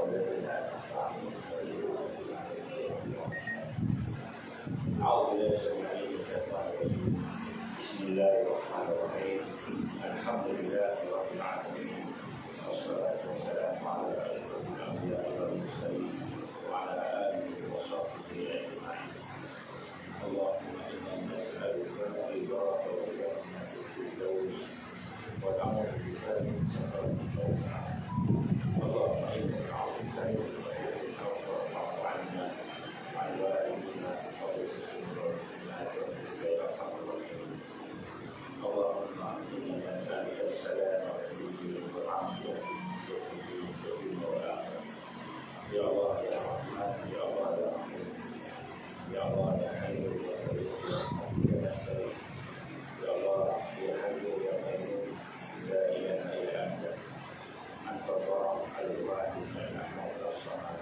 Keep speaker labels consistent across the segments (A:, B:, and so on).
A: Bismillahirrahmanirrahim. Alhamdulillahirabbil alamin. Wassalatu wassalamu ala asyrofil anbiya'i wal mursalin wa ala alihi wa sahbihi ajma'in. Allahumma inna nas'aluka ridhaka wa jannatal firdaus wa na'udzu bika min sakhatil maut. Allahumma inna na'udzubika min syarri ma fa'alna wa 'an walidina wa Allahumma inna nas'aluka as-salama wal 'afiyata ya Allah ya Rahman ya Allah ya Rahim ya Allah ya Hayyu ya Qayyum ya Allah ya Hayyu ya Qayyum la ilaha illa anta anta al-wahid al-ahad as-samad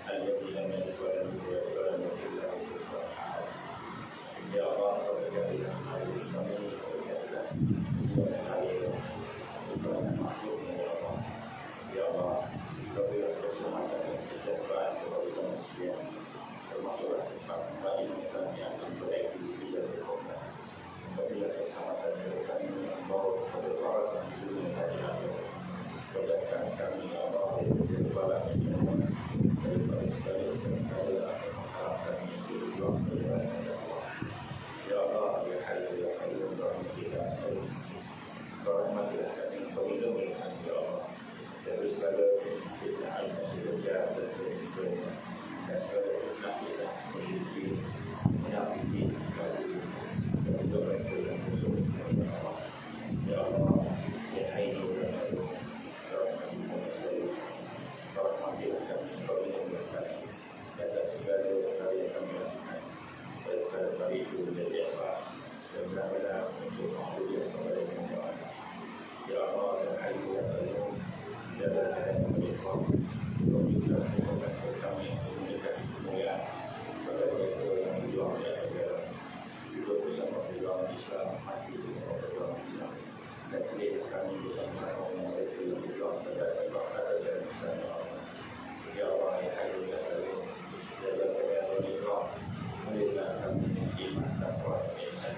A: alladhi lam yalid wa lam yulad wa lam yakul lahu kufuwan ahad. Ya Allah berikanlah kami ya Allah, berilah kesempatan dan kesejahteraan kepada manusia, termasuklah kami yang akan berada di dalam kota. Berilah kesempatan kepada kami yang bawa kepada barat dan dunia dari akhirat. Berikan kami ya Allah dari balak yang daripada segala perkara atau mengharapkan yang berjuang dari Allah. Ya Allah, ya Hayyu ya Qayyum, rahmatilah kami, pelindungi kami ya Allah dari segala fitnah al-masyidah dan sebagainya, dan segala fitnah kita musyrikin, munafikin, kafir, dan mereka yang musuh ya Allah. Ya Allah, ya Hayyu ya Qayyum, rahmatilah kami, pelindungi kami atas segala perkara yang kami lakukan, baik perkara itu menjadi asal dan benar-benar untuk menghujat kepada Allah. Ya Allah ya Hayyu ya Qayyum, jaga saya dari kau, tunjukkan kekuatan kami yang memberikan kemuliaan kepada mereka yang berjuang di atas jalan, hidup bersama perjuangan Islam, mati bersama perjuangan Islam, dan pilih kami bersama mereka yang berjuang pada jalan Islam ya Allah. Ya Allah ya Hayyu ya Qayyum, jaga saya dari kau, berilah kami iman dan kuat ihsan,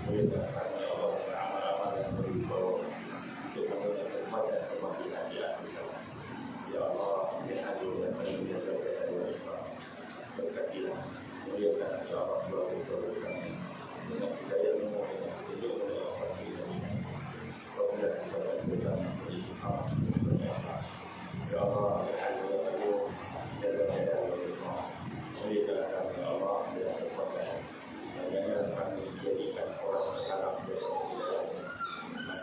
A: berilah kami ya Allah amal-amal yang berwibawa untuk mengucapkan khidmat dan kebangkitan di akhir zaman. Ya Allah, ya Hayyu ya Qayyum, jaga saya dari kau, berkatilah, muliakan ya Allah keluarga kami dengan hidayah-Mu, dengan petunjuk-Mu ya Allah kami. Wabillahi taufiq wal hidayah. Ya Allah, ya Hayyu ya Qayyum, jaga saya dari kau, muliakan kami ya Allah dengan kekuatan, dan jangan kami dijadikan orang terhalang dari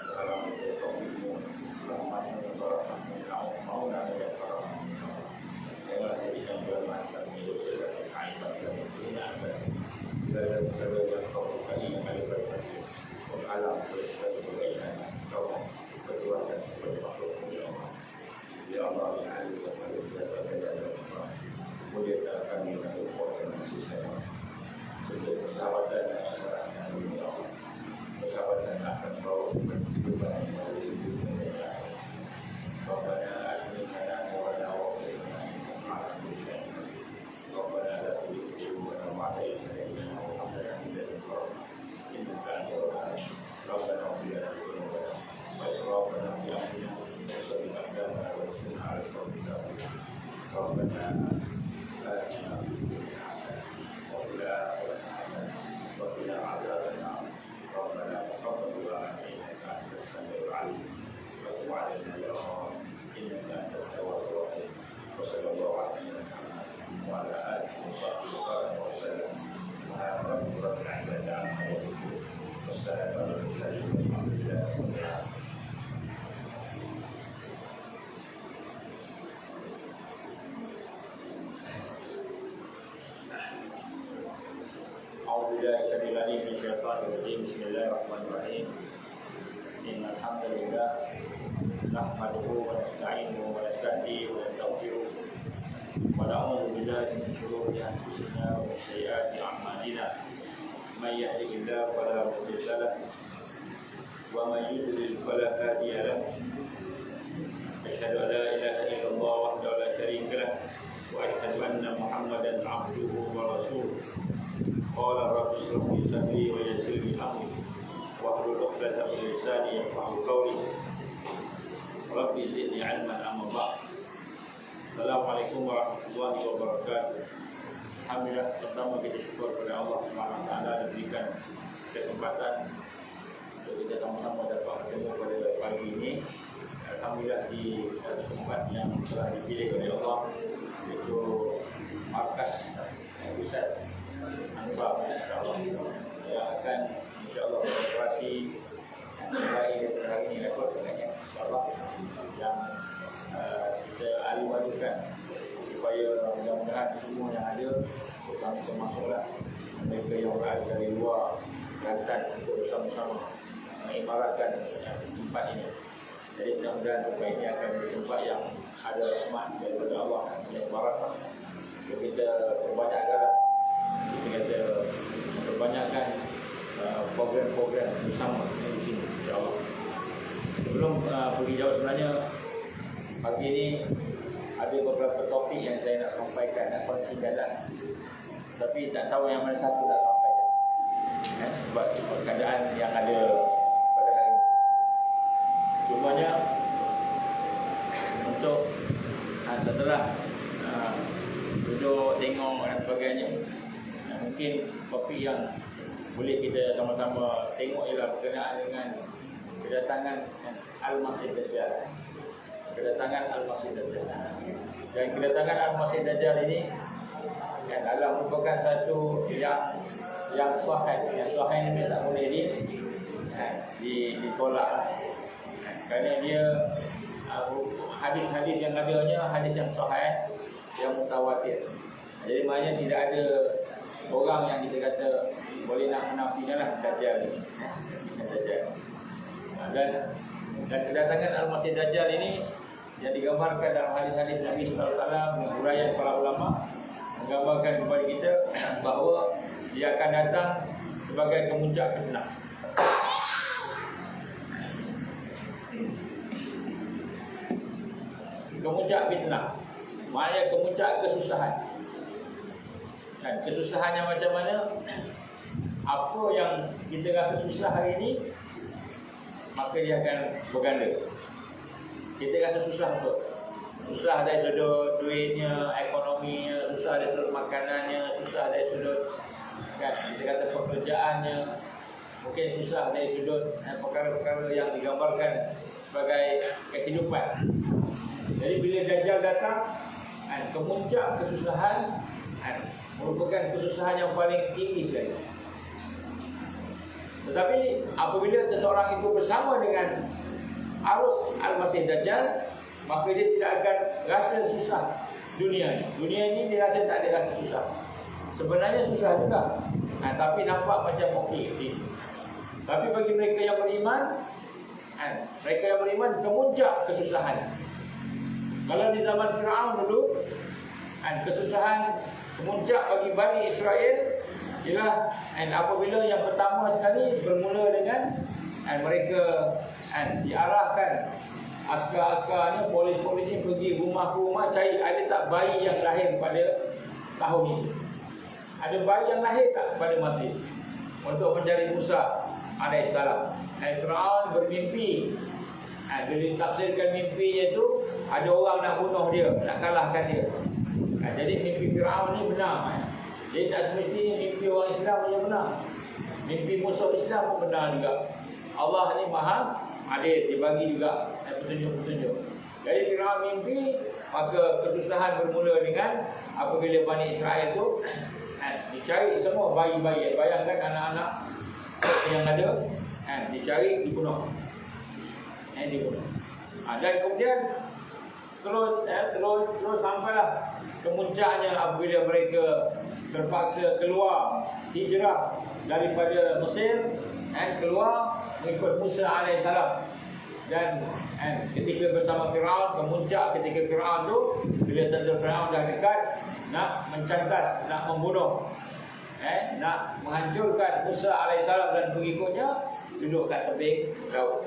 A: terhalang dari taufikmu, rahmatmu, barakatmu, mauna dan karammu. Janganlah jadikan jalan kami hidup sebagai aibat dan penghinaan dan segala yang kau berkali yang ada berkati mengalam bersama kebaikan kau berkeluarkan kepada makhlukmu ya Allah. Ya Allah ya Hayyu ya Qayyum, jaga saya dari kau, muliakan kami dengan kekuatan kasih sayang, sejak persahabatan dan masyarakat dunia ya Allah. Persahabatan akan bawa kehidupan yang baru di dunia dan akhirat. Rabbana atina wa lana wa'afina ma'ala kulli Rabbana la tuzigh qulubana ba'da idh hadaytana wa hab lana min ladunka rahmah innaka antal wahhab. Rabbana ighfir lana dhunubana wa israfana fi amrina wa thabbit aqdamana wansurna 'alal qawmil kafirin. Rabbana atina fid dunya hasanah wa fil akhirati hasanah wa qina adzaban nar. Rabbana taqabbal du'ana innaka antas samiul 'alim wa tub 'alaina ya Allah innaka antat tawwabur rahim. Wa sallallahu 'ala Muhammad wa ala alihi wa sahbihi wa sallam. Subhana rabbika rabbil 'izzati 'amma yasifun. Wassalamu 'alal mursalin walhamdulillahi rabbil 'alamin. Bismillahirrahmanirrahim. Innal hamdalillah nahmaduhu wa nasta'inuhu wa nasta'dihi wa nastaghfiruh wa na'udzu billahi min shururi anfusina wa min sayyiati a'malina. May yahdihillahu fala mudilla lahu wa may yudlil fala hadiya lahu. Asyhadu an la ilaha illallah wahdahu la syarika Rabbi zidni ilman amma ba'd. Assalamualaikum warahmatullahi wabarakatuh. Alhamdulillah, pertama kita syukur kepada Allah Subhanahu wa taala diberikan kesempatan untuk kita sama-sama dapat bertemu pada pagi ini. Alhamdulillah di tempat yang telah dipilih oleh Allah, iaitu markas pusat Anwar, insya-Allah yang akan insya-Allah beroperasi mulai dari hari ini rekod dengannya, insya-Allah yang kita alih-alihkan supaya mudah-mudahan semua yang ada, termasuklah mereka yang berada dari luar Kelantan untuk bersama-sama mengibaratkan tempat ini. Jadi mudah-mudahan tempat ini akan menjadi tempat yang ada rahmat daripada Allah yang barakah. Kita perbanyakkan program-program bersama di sini, insya-Allah. Sebelum pergi jauh, sebenarnya pagi ini ada beberapa topik yang saya nak sampaikan, nak kongsikan, tapi tak tahu yang mana satu nak sampaikan, sebab keadaan yang ada pada hari ini. Cumanya untuk setelah duduk tengok dan sebagainya, mungkin topik yang boleh kita sama-sama tengok ialah berkenaan dengan kedatangan Al-Masih Dajjal. Kedatangan Al-Masih Dajjal. Dan kedatangan Al-Masih Dajjal ini adalah merupakan satu yang sahih. Yang sahih ini tak boleh ditolak. Kerana dia hadis-hadis yang adanya hadis yang sahih, yang mutawatir. Jadi maknanya tidak ada orang yang kita kata boleh nak menafikanlah Dajjal ini. Dajjal. Dan kedatangan Al-Masih Dajjal ini yang digambarkan dalam hadis-hadis Nabi sallallahu alaihi wasallam dengan uraian para ulama, menggambarkan kepada kita bahawa dia akan datang sebagai kemuncak fitnah. Kemuncak fitnah, maknanya kemuncak kesusahan. Dan kesusahannya macam mana? Apa yang kita rasa susah hari ini, maka dia akan berganda. Kita rasa susah apa? Susah dari sudut duitnya, ekonominya, susah dari sudut makanannya, susah dari sudut kita kata pekerjaannya, mungkin susah dari sudut perkara-perkara yang digambarkan sebagai kehidupan. Jadi bila Dajjal datang, kemuncak kesusahan merupakan kesusahan yang paling tinggi sekali. Tetapi apabila seseorang itu bersama dengan arus Al-Masih Dajjal, maka dia tidak akan rasa susah dunia ini. Dunia ini dia rasa tak ada rasa susah. Sebenarnya susah juga, tapi nampak macam okey. Tapi bagi mereka yang beriman, kemuncak kesusahan. Kalau di zaman Firaun dulu, kesusahan kemuncak bagi Bani Israel ialah apabila yang pertama sekali bermula dengan mereka diarahkan askar-askarnya, polis-polisnya pergi rumah ke rumah cari ada tak bayi yang lahir pada tahun ini, ada bayi yang lahir tak pada masa itu, untuk mencari Musa alaihissalam. Firaun bermimpi, bila ditafsirkan mimpinya itu ada orang nak bunuh dia, nak kalahkan dia. Jadi mimpi Firaun ni benar. Jadi tak semestinya mimpi orang Islam saja benar, mimpi musuh Islam pun benar juga. Allah ni maha adil, dia bagi juga petunjuk-petunjuk. Jadi Firaun mimpi, maka kesusahan bermula dengan apabila Bani Israel tu dicari semua bayi-bayi. Bayangkan anak-anak yang ada dicari, dibunuh. Dan kemudian terus sampailah kemuncaknya apabila mereka terpaksa keluar, hijrah daripada Mesir, keluar mengikut Musa alaihissalam. Dan ketika bersama Firaun, kemuncak ketika Firaun tu, bila tentera Firaun dah dekat nak mencantas, nak membunuh, nak menghancurkan Musa alaihissalam dan pengikutnya, duduk kat tepi laut.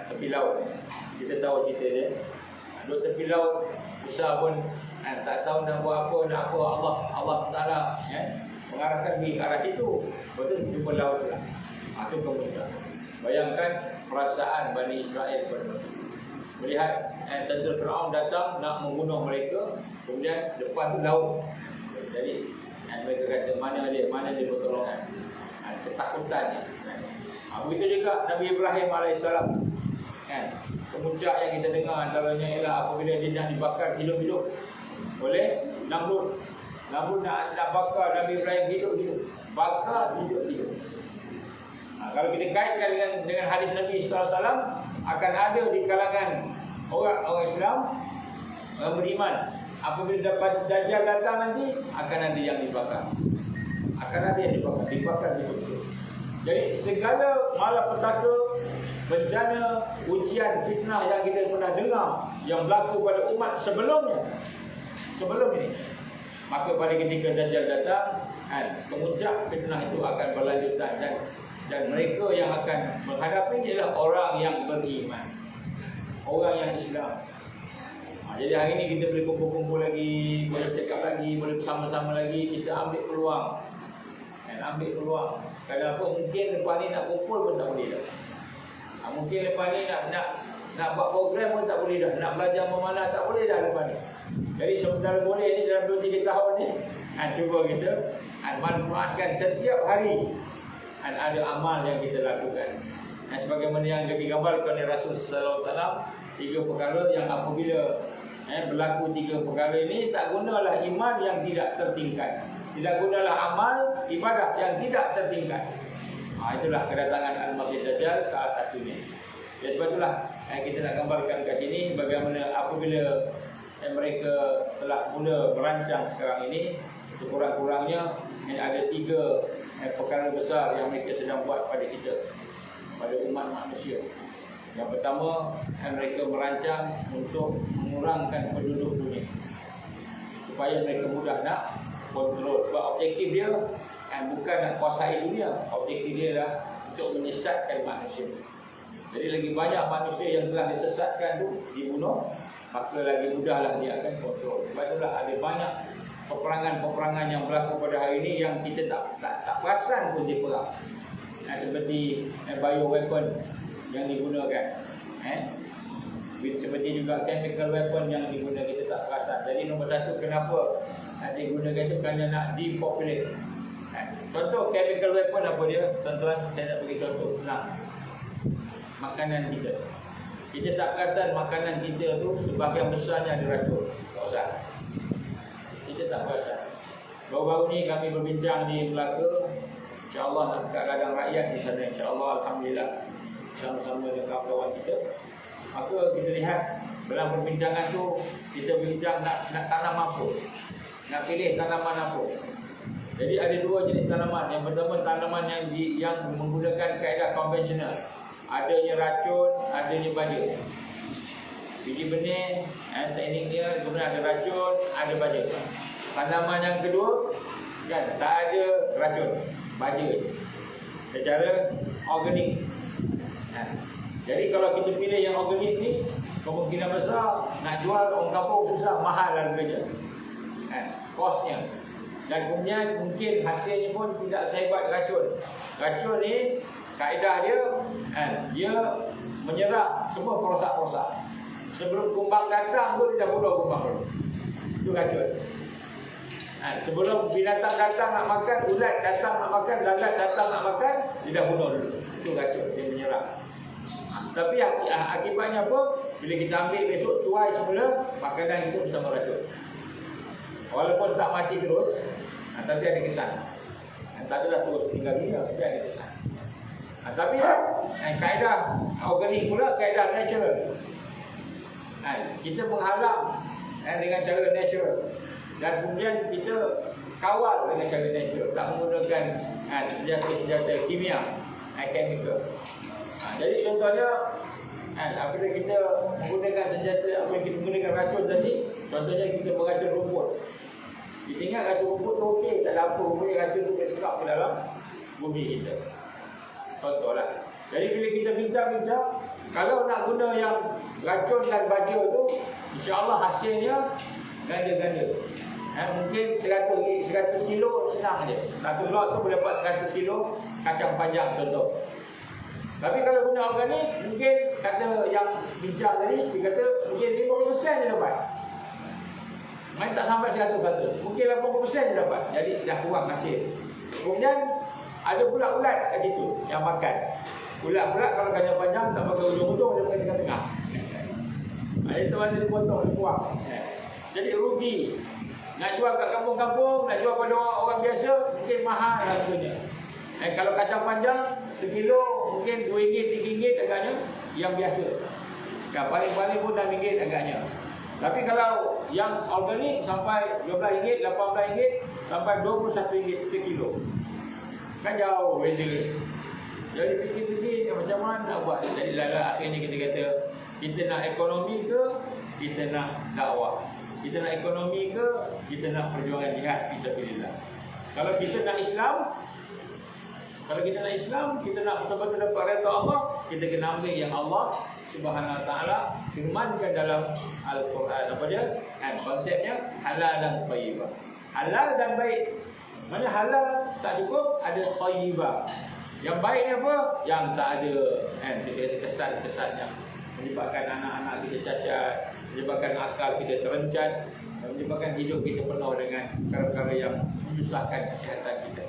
A: Tepi laut, kita tahu cerita dia. Duduk tepi laut, Musa pun tak tahu nak buat apa, Allah Taala mengarahkan pergi ke arah situ. Betul jumpa laut pula. Itu kemudian bayangkan perasaan Bani Israel pada melihat tentera Firaun datang nak membunuh mereka, kemudian depan tu laut. Jadi mereka kata mana dia pertolongan. Ketakutan ni. Begitu juga Nabi Ibrahim alaihissalam. Kemuncak yang kita dengar antaranya ialah apabila dia nak dibakar hidup-hidup oleh Namrud. Namrud nak bakar Nabi Ibrahim hidup-hidup. Bakar hidup-hidup. Kalau kita kaitkan dengan hadis Nabi SAW, akan ada di kalangan orang Islam, orang beriman, apabila dapat Dajjal datang nanti, akan ada yang dibakar. Akan ada yang dibakar hidup-hidup. Jadi segala malapetaka, bencana, ujian, fitnah yang kita pernah dengar yang berlaku pada umat sebelum ini, maka pada ketika Dajjal datang, kemuncak fitnah itu akan berlanjutan, dan mereka yang akan menghadapi ialah orang yang beriman, orang yang Islam. Jadi hari ini kita boleh kumpul-kumpul lagi, boleh cakap lagi, boleh bersama-sama lagi, kita ambil peluang. Kalau apa, mungkin lepas ni nak kumpul pun tak boleh dah. Mungkin lepas ni nak buat program pun tak boleh dah. Nak belajar memanah tak boleh dah lepas ni. Jadi sementara boleh ni dalam 2-3 tahun ni, cuba kita manfaatkan setiap hari. Ada amal yang kita lakukan. Sebagaimana yang digambarkan oleh Rasul sallallahu alaihi wasallam, 3 perkara yang apabila berlaku 3 perkara ini, tak gunalah iman yang tidak tertingkat. Tidak gunalah amal ibadah yang tidak tertingkat. Itulah kedatangan Al-Masih Dajjal salah satunya. Sebab itulah kita nak gambarkan kat sini bagaimana apabila mereka telah mula merancang sekarang ini, sekurang-kurangnya ada 3 perkara besar yang mereka sedang buat pada kita, pada umat manusia. Yang pertama, mereka merancang untuk mengurangkan penduduk dunia supaya mereka mudah nak kontrol. Sebab objektif dia bukan nak kuasai dunia, objektif dia adalah untuk menyesatkan manusia. Jadi lagi banyak manusia yang telah disesatkan tu dibunuh, maka lagi mudahlah dia akan kontrol. Sebab itulah ada banyak peperangan-peperangan yang berlaku pada hari ini yang kita tak perasan pun dia perang. Seperti bioweapon yang digunakan, seperti juga chemical weapon yang digunakan, kita tak perasan. Jadi nombor satu, kenapa digunakan itu? Kerana nak depopulate. Contoh chemical weapon apa dia? Tuan-tuan, saya nak bagi contoh senang. Makanan kita. Kita tak perasan makanan kita tu sebahagian besarnya ada racun. Tak usah. Kita tak perasan. Baru-baru ni kami berbincang di Melaka. InsyaAllah nak dekat ladang rakyat di sana. InsyaAllah, Alhamdulillah, sama-sama dengan kawan-kawan kita. Maka kita lihat dalam perbincangan tu, kita bincang nak tanam apa, nak pilih tanaman apa. Jadi ada 2 jenis tanaman. Yang pertama, tanaman yang menggunakan kaedah konvensional. Adanya racun, adanya baja. Biji benih, tekniknya kemudian ada racun, ada baja. Tanaman yang kedua, tak ada racun, baja secara organik. Jadi kalau kita pilih yang organik ni, kemungkinan besar nak jual orang kampung susah, mahal harganya, kosnya. Dan kemudian mungkin hasilnya pun tidak sehebat racun. Racun ni kaedah dia, dia menyerap semua perosak-perosak. Sebelum kumbang datang pun dia dah bunuh kumbang dulu. Itu racun. Sebelum binatang datang nak makan, ulat datang nak makan, lalat datang nak makan, dia dah bunuh dulu. Itu racun, dia menyerap. Tapi akibatnya apa? Bila kita ambil besok, tuai semula, makanan itu bersama racun. Walaupun tak mati terus, tapi ada kesan. Tak adalah terus tinggal dunia, tapi ada kesan. Tapi kaedah organik pula, kaedah natural. Kita menghalang dengan cara natural. Dan kemudian kita kawal dengan cara natural. Tak menggunakan senjata-senjata kimia, chemical. Jadi contohnya, apabila kita menggunakan senjata, apabila kita menggunakan racun tadi, contohnya kita meracun rumput. Kita ingat racun rumput tu okey, tak ada apa, rupanya racun tu boleh serap ke dalam bumi kita. Contohlah. Jadi bila kita bincang-bincang, kalau nak guna yang racun dan baja tu, insya-Allah hasilnya ganda-ganda. Mungkin 100 kilo senang je. Satu lot tu boleh dapat 100 kilo kacang panjang contoh. Tapi kalau guna organik, mungkin
B: kata yang bijak tadi, dia kata mungkin 50% dia dapat. Main tak sampai 100 kata. Mungkin 80% dia dapat. Jadi dah kurang hasil. Kemudian ada ulat-ulat kat situ yang makan. Ulat-ulat kalau kacang panjang tak pakai ujung-ujung, dia pakai tengah-tengah. Itu mana dia potong, dia buang. Jadi rugi. Nak jual kat kampung-kampung, nak jual pada orang biasa, mungkin mahal harganya. Kalau kacang panjang, sekilo mungkin RM2, RM3 agaknya, yang biasa. Paling-paling pun RM6 agaknya. Tapi kalau yang organik sampai RM12, RM18, sampai RM21 sekilo. Kan jauh beza. Jadi fikir-fikir macam mana nak buat. Jadi akhirnya kita kata, kita nak ekonomi ke, kita nak dakwah. Kita nak ekonomi ke, kita nak perjuangan jihad fisabilillah. Kalau kita nak Islam, kita nak betul-betul dapat redha Allah, kita kena ambil yang Allah Subhanahu Wa Taala firmankan dalam Al-Quran. Apa dia? Konsepnya halal dan thayyibah. Halal dan baik. Mana halal tak cukup, ada thayyibah. Yang baik ni apa? Yang tak ada kesan-kesan yang menyebabkan anak-anak kita cacat, menyebabkan akal kita terencat, menyebabkan hidup kita penuh dengan perkara-perkara yang menyusahkan kesihatan kita.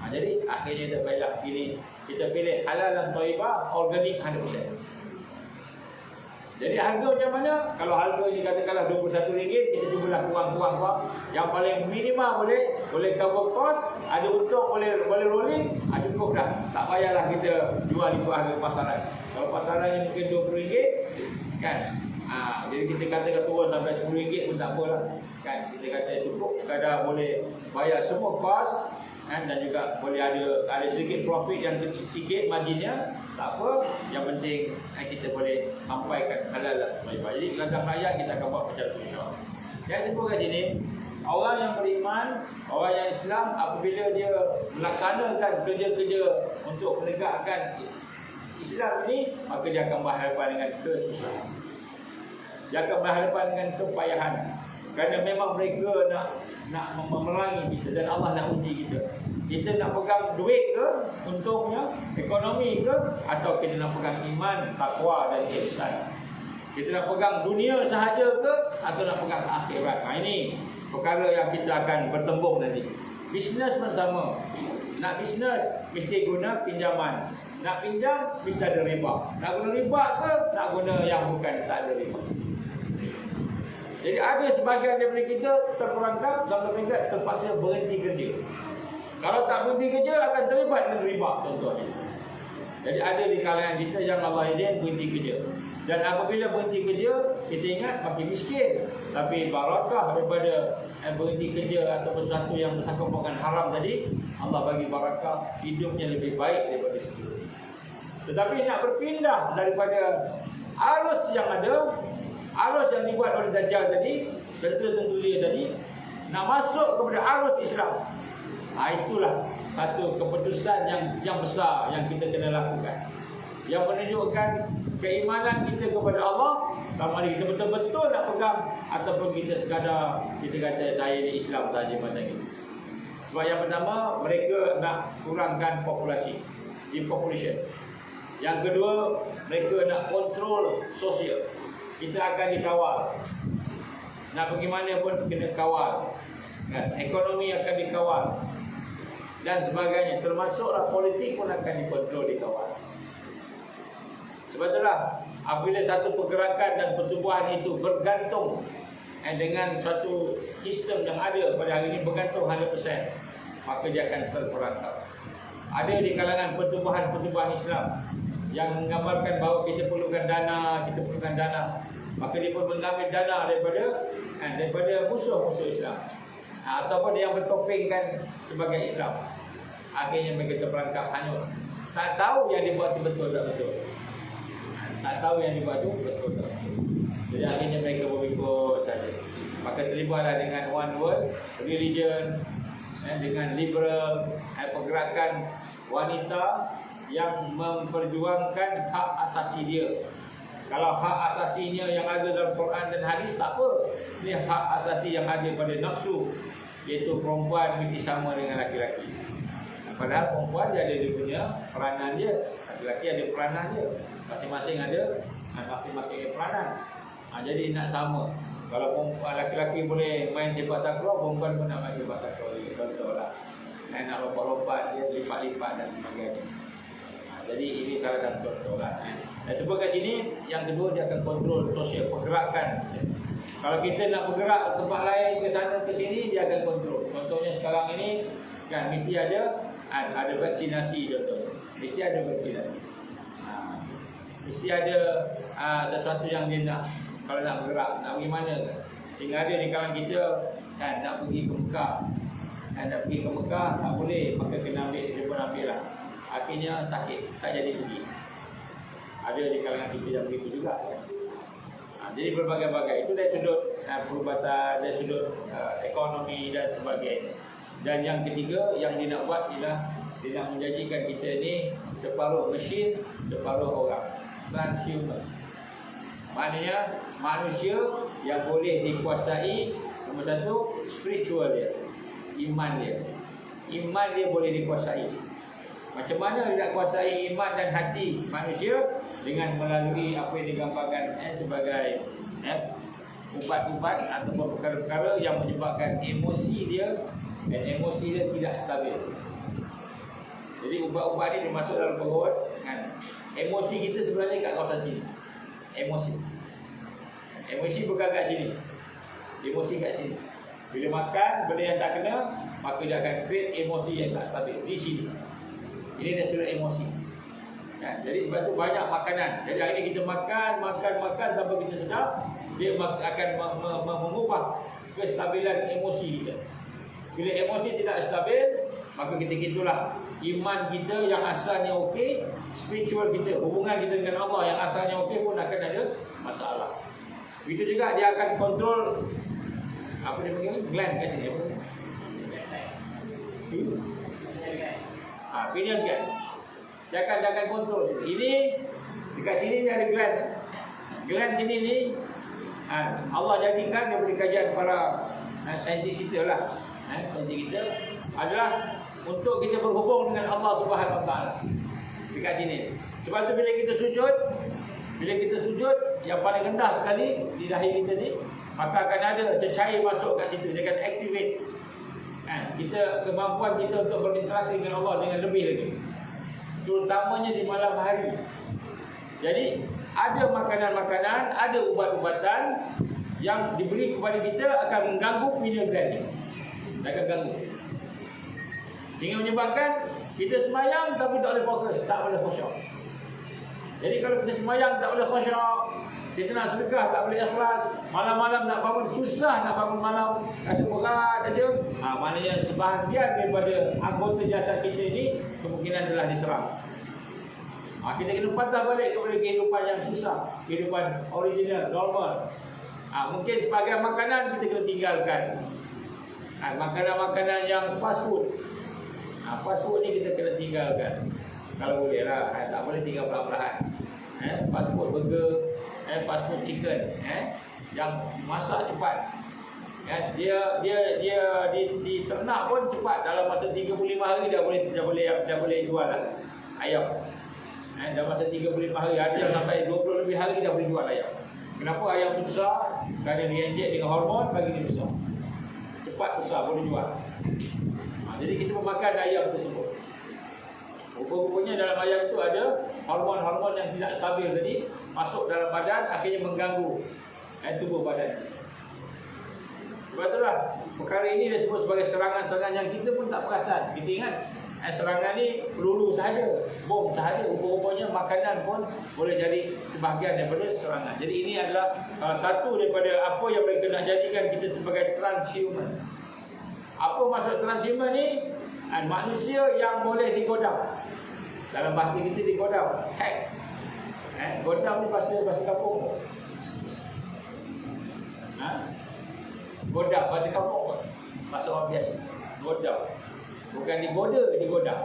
B: Jadi akhirnya kita baiklah kita pilih halal dan thayyibah, organik 100%. Jadi harga macam mana? Kalau harga ni katakanlah RM21, kita cubalah kurang-kurang. Yang paling minima boleh cover cost, ada untung boleh rolling, cukup dah. Tak payahlah kita jual ikut harga pasaran. Kalau pasarannya mungkin RM20 kan. Jadi kita katakan turun sampai RM10 pun tak apalah. Kan kita kata cukup kadar boleh bayar semua kos. Dan juga boleh ada sedikit profit yang sikit marginnya, tak apa. Yang penting kita boleh sampaikan halal dan thayyibah. Jadi ladang rakyat kita akan buat macam tu insya-Allah. Yang sebut kat sini, orang yang beriman, orang yang Islam, apabila dia melaksanakan kerja-kerja untuk menegakkan Islam ini, maka dia akan berhadapan dengan kesusahan. Dia akan berhadapan dengan kepayahan. Kerana memang mereka nak memerangi kita dan Allah nak uji kita. Kita nak pegang duit ke, untungnya, ekonomi ke, atau kita nak pegang iman, takwa dan ihsan. Kita nak pegang dunia sahaja ke, atau nak pegang akhirat. Ini perkara yang kita akan bertembung nanti. Bisnes pun sama. Nak bisnes mesti guna pinjaman. Nak pinjam mesti ada riba. Nak guna riba ke, nak guna yang bukan tak ada riba. Jadi ada sebahagian daripada kita terperangkap dan mereka terpaksa berhenti kerja. Kalau tak berhenti kerja akan terlibat dengan riba contohnya. Jadi ada di kalangan kita yang Allah izin berhenti kerja. Dan apabila berhenti kerja, kita ingat makin miskin. Tapi barakah daripada berhenti kerja atau sesuatu yang bersangkut dengan haram tadi, Allah bagi barakah, hidupnya lebih baik daripada itu. Tetapi nak berpindah daripada arus yang ada, arus yang dibuat oleh Dajjal tadi, tentu dia tadi, nak masuk kepada arus Islam. Itulah satu keputusan yang besar yang kita kena lakukan, yang menunjukkan keimanan kita kepada Allah. Sama ada kita betul-betul nak pegang, ataupun kita sekadar kita kata saya ni Islam saja macam itu. Sebab yang pertama, mereka nak kurangkan populasi, depopulation. Yang kedua, mereka nak kontrol sosial. Kita akan dikawal. Nak pergi mana pun kena kawal. Ekonomi akan dikawal. Dan sebagainya. Termasuklah politik pun akan dikontrol, dikawal. Sebab itulah, apabila satu pergerakan dan pertumbuhan itu bergantung dengan satu sistem yang ada pada hari ini, bergantung 100%, maka dia akan terperangkap. Ada di kalangan pertumbuhan Islam yang menggambarkan bahawa kita perlukan dana, maka dia pun mengambil dana daripada musuh-musuh Islam, ataupun yang bertopengkan sebagai Islam. Akhirnya mereka terperangkap, hanyut. Tak tahu yang dibuat itu betul tak betul. Tak tahu yang dibuat itu betul tak betul. Jadi akhirnya mereka berikut saja. Maka terlibatlah dengan one world religion, dengan liberal, pergerakan wanita yang memperjuangkan hak asasi dia. Kalau hak asasinya yang ada dalam Quran dan hadis, tak apa. Ini hak asasi yang ada pada nafsu, iaitu perempuan mesti sama dengan laki-laki. Padahal perempuan dia ada dia punya peranan dia, laki-laki ada peranan dia. Masing-masing ada Masing-masing peranan. Jadi nak sama. Kalau laki-laki boleh main sepak takraw, perempuan pun nak main sepak takraw. Contohlah. Nak lompat-lompat, dia lipat-lipat dan sebagainya. Jadi ini salah satu contoh lah. Dan sebab kat sini, yang kedua dia akan kontrol sosial pergerakan. Kalau kita nak bergerak ke tempat lain, ke sana ke sini, dia akan kontrol. Contohnya sekarang ini kan mesti ada vaksinasi contohnya. Mesti ada vaksinasi. Mesti ada sesuatu yang dia nak. Kalau nak bergerak, nak pergi mana? Tinggal ada di kalangan kita kan nak pergi ke Mekah. Nak pergi ke Mekah tak boleh, maka kena ambil, dia pun ambil lah. Akhirnya sakit, tak jadi pergi. Ada di kalangan kita yang begitu juga kan? Jadi berbagai-bagai. Itu dari sudut perubatan, dari sudut ekonomi dan sebagainya. Dan yang ketiga yang dia nak buat ialah dia nak menjanjikan kita ni separuh mesin, separuh orang. Transhuman. Maknanya manusia yang boleh dikuasai, nombor satu, spiritual dia, iman dia. Iman dia boleh dikuasai. Macam mana dia nak kuasai iman dan hati manusia? Dengan melalui apa yang digambarkan sebagai ubat-ubat ataupun perkara-perkara yang menyebabkan emosi dia dan emosi dia tidak stabil. Jadi ubat-ubat ini dimasuk dalam perut kan. Emosi kita sebenarnya kat kawasan sini. Emosi bukan kat sini. Emosi kat sini. Bila makan benda yang tak kena, maka dia akan create emosi yang tak stabil di sini. Ini dia surat emosi. Kan? Jadi sebab tu banyak makanan. Jadi hari ini kita makan tanpa kita sedar, dia akan mengubah kestabilan emosi kita. Bila emosi tidak stabil, maka ketika itulah iman kita yang asalnya okey, spiritual kita, hubungan kita dengan Allah yang asalnya okey pun akan ada masalah. Begitu juga dia akan kontrol apa dia panggil? Gland kat sini apa? Pineal gland. Dia akan kontrol. Ini dekat sini ni ada gland. Gland sini ni Allah jadikan daripada kajian para saintis kita lah. Saintis kita adalah untuk kita berhubung dengan Allah Subhanahu Wa Taala. Dekat sini. Sebab tu bila kita sujud, yang paling rendah sekali di dahi kita ni, maka akan ada cecair masuk kat situ. Dia akan activate kita, kemampuan kita untuk berinteraksi dengan Allah dengan lebih lagi, terutamanya di malam hari. Jadi ada makanan-makanan, ada ubat-ubatan yang diberi kepada kita akan mengganggu pineal gland ni. Akan ganggu, sehingga menyebabkan kita semayang tapi tak boleh fokus, tak boleh khusyuk. Jadi kalau kita semayang tak boleh khusyuk, kita nak sedekah tak boleh ikhlas, malam-malam nak bangun susah, nak bangun malam rasa berat aja. Maknanya sebahagian daripada anggota jasad kita ini kemungkinan telah diserang. Kita kena patah balik kepada kehidupan yang susah, kehidupan original, normal. Mungkin sebagian makanan kita kena tinggalkan. Makanan-makanan yang fast food, fast food ni kita kena tinggalkan. Kalau boleh lah, tak boleh tinggal perlahan-lahan. Fast food burger, fast food chicken, yang masak cepat. Dia di ternak pun cepat, dalam masa 35 hari dah boleh jual lah ayam. Dalam masa 35 hari, ada yang sampai 20 lebih hari dah boleh jual ayam. Kenapa ayam tu besar? Kerana dia injek dengan hormon bagi dia besar. Cepat besar, boleh jual. Jadi kita memakan ayam tersebut. Rupa-rupanya dalam ayam itu ada hormon-hormon yang tidak stabil tadi masuk dalam badan, akhirnya mengganggu tubuh badan. Sebab itulah perkara ini disebut sebagai serangan-serangan yang kita pun tak perasan. Kita ingat serangan ni peluru sahaja, bom sahaja. Rupa-rupanya makanan pun boleh jadi sebahagian daripada serangan. Jadi ini adalah satu daripada apa yang mereka nak jadikan kita sebagai transhuman. Apa maksud transhuman ni? Manusia yang boleh digodam. Dalam bahasa kita digodam, hack. Godam ni bahasa kampung. Godam bahasa kampung, bahasa orang biasa. Godam. Bukan digoda, digodam.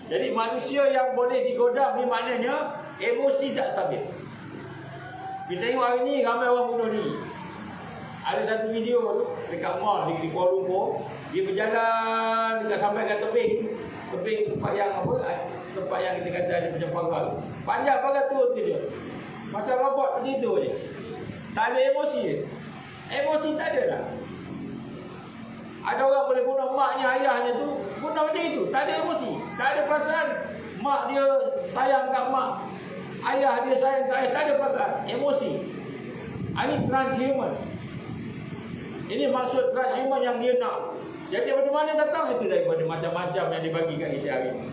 B: Jadi manusia yang boleh digodam ni maknanya emosi tak stabil. Kita tengok hari ni ramai orang bunuh diri. Ada satu video tu dekat mall di Kuala Lumpur, dia berjalan dekat sampai ke tebing tempat yang kita kata ada macam pagar. Panjang pagar tu dia. Macam robot begitu je. Tak ada emosi. Emosi tak ada dah. Ada orang boleh bunuh maknya, ayahnya tu, bunuh macam itu. Tak ada emosi, tak ada perasaan. Mak dia sayang kat mak, ayah dia sayang kat ayah, tak ada perasaan. Emosi. Ini transhuman. Ini maksud transhuman yang dia nak. Jadi dari mana datang? Itu daripada macam-macam yang dibagi kat kita hari ini.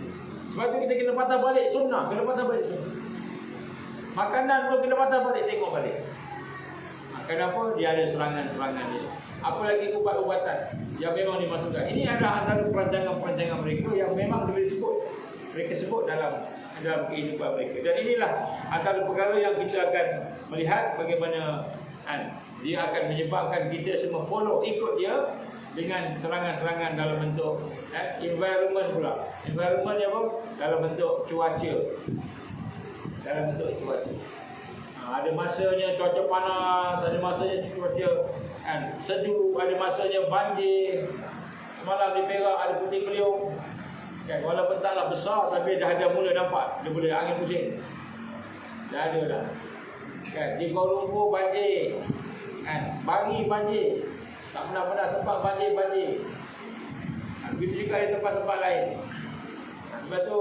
B: Sebab tu kita kena patah balik sunnah. Kena patah balik sunnah. Makanan pun kena patah balik, tengok balik. Kenapa? Dia ada serangan-serangan dia. Apa lagi ubat-ubatan yang memang dimasukkan. Ini adalah antara perancangan-perancangan mereka yang memang mereka sebut dalam kehidupan mereka. Dan inilah antara perkara yang kita akan melihat bagaimana dia akan menyebabkan kita semua follow, ikut dia dengan serangan-serangan dalam bentuk environment pula. Environment ni apa? Dalam bentuk cuaca. Dalam bentuk cuaca. Ada masanya cuaca panas, ada masanya cuaca sejuk, ada masanya banjir. Semalam di Perak ada puting beliung. Walaupun taklah besar tapi dah ada mula nampak. Dia boleh angin pusing. Dah ada dah. Di Kuala Lumpur banjir. Bagi banjir. Tak pernah tempat banjir. Begitu juga di tempat-tempat lain. Sebab tu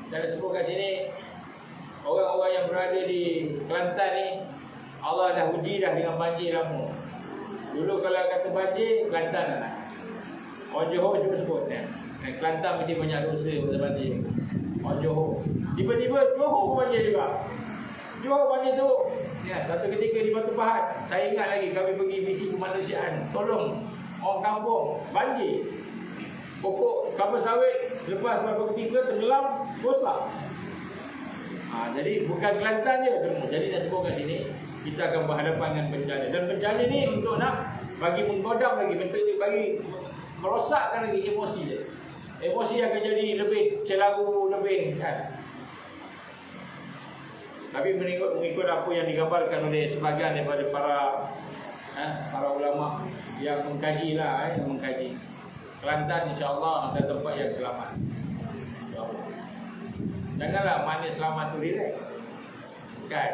B: saya sebut kat sini, orang-orang yang berada di Kelantan ni, Allah dah uji dah dengan banjir lama. Dulu kalau kata banjir, Kelantan lah. Orang Johor cuba sebut Kelantan mesti banyak dosa pasal banjir. Orang Johor. Tiba-tiba Johor banjir juga. Johor banjir tu. Satu ketika di Batu Pahat, saya ingat lagi kami pergi misi kemanusiaan, tolong orang kampung banjir. Pokok kelapa sawit lepas beberapa ketika tenggelam, rosak. Jadi bukan Kelantan je semua. Jadi nak sebut kat sini, kita akan berhadapan dengan bencana. Dan bencana ni untuk nak bagi menggodam lagi, bagi merosakkan lagi emosi dia. Emosi akan jadi lebih celaru, lebih Tapi mengikut apa yang digambarkan oleh sebahagian daripada para ulama yang mengkaji yang mengkaji. Kelantan insya-Allah adalah tempat yang selamat. InsyaAllah. Janganlah makna selamat tu relax. Kan?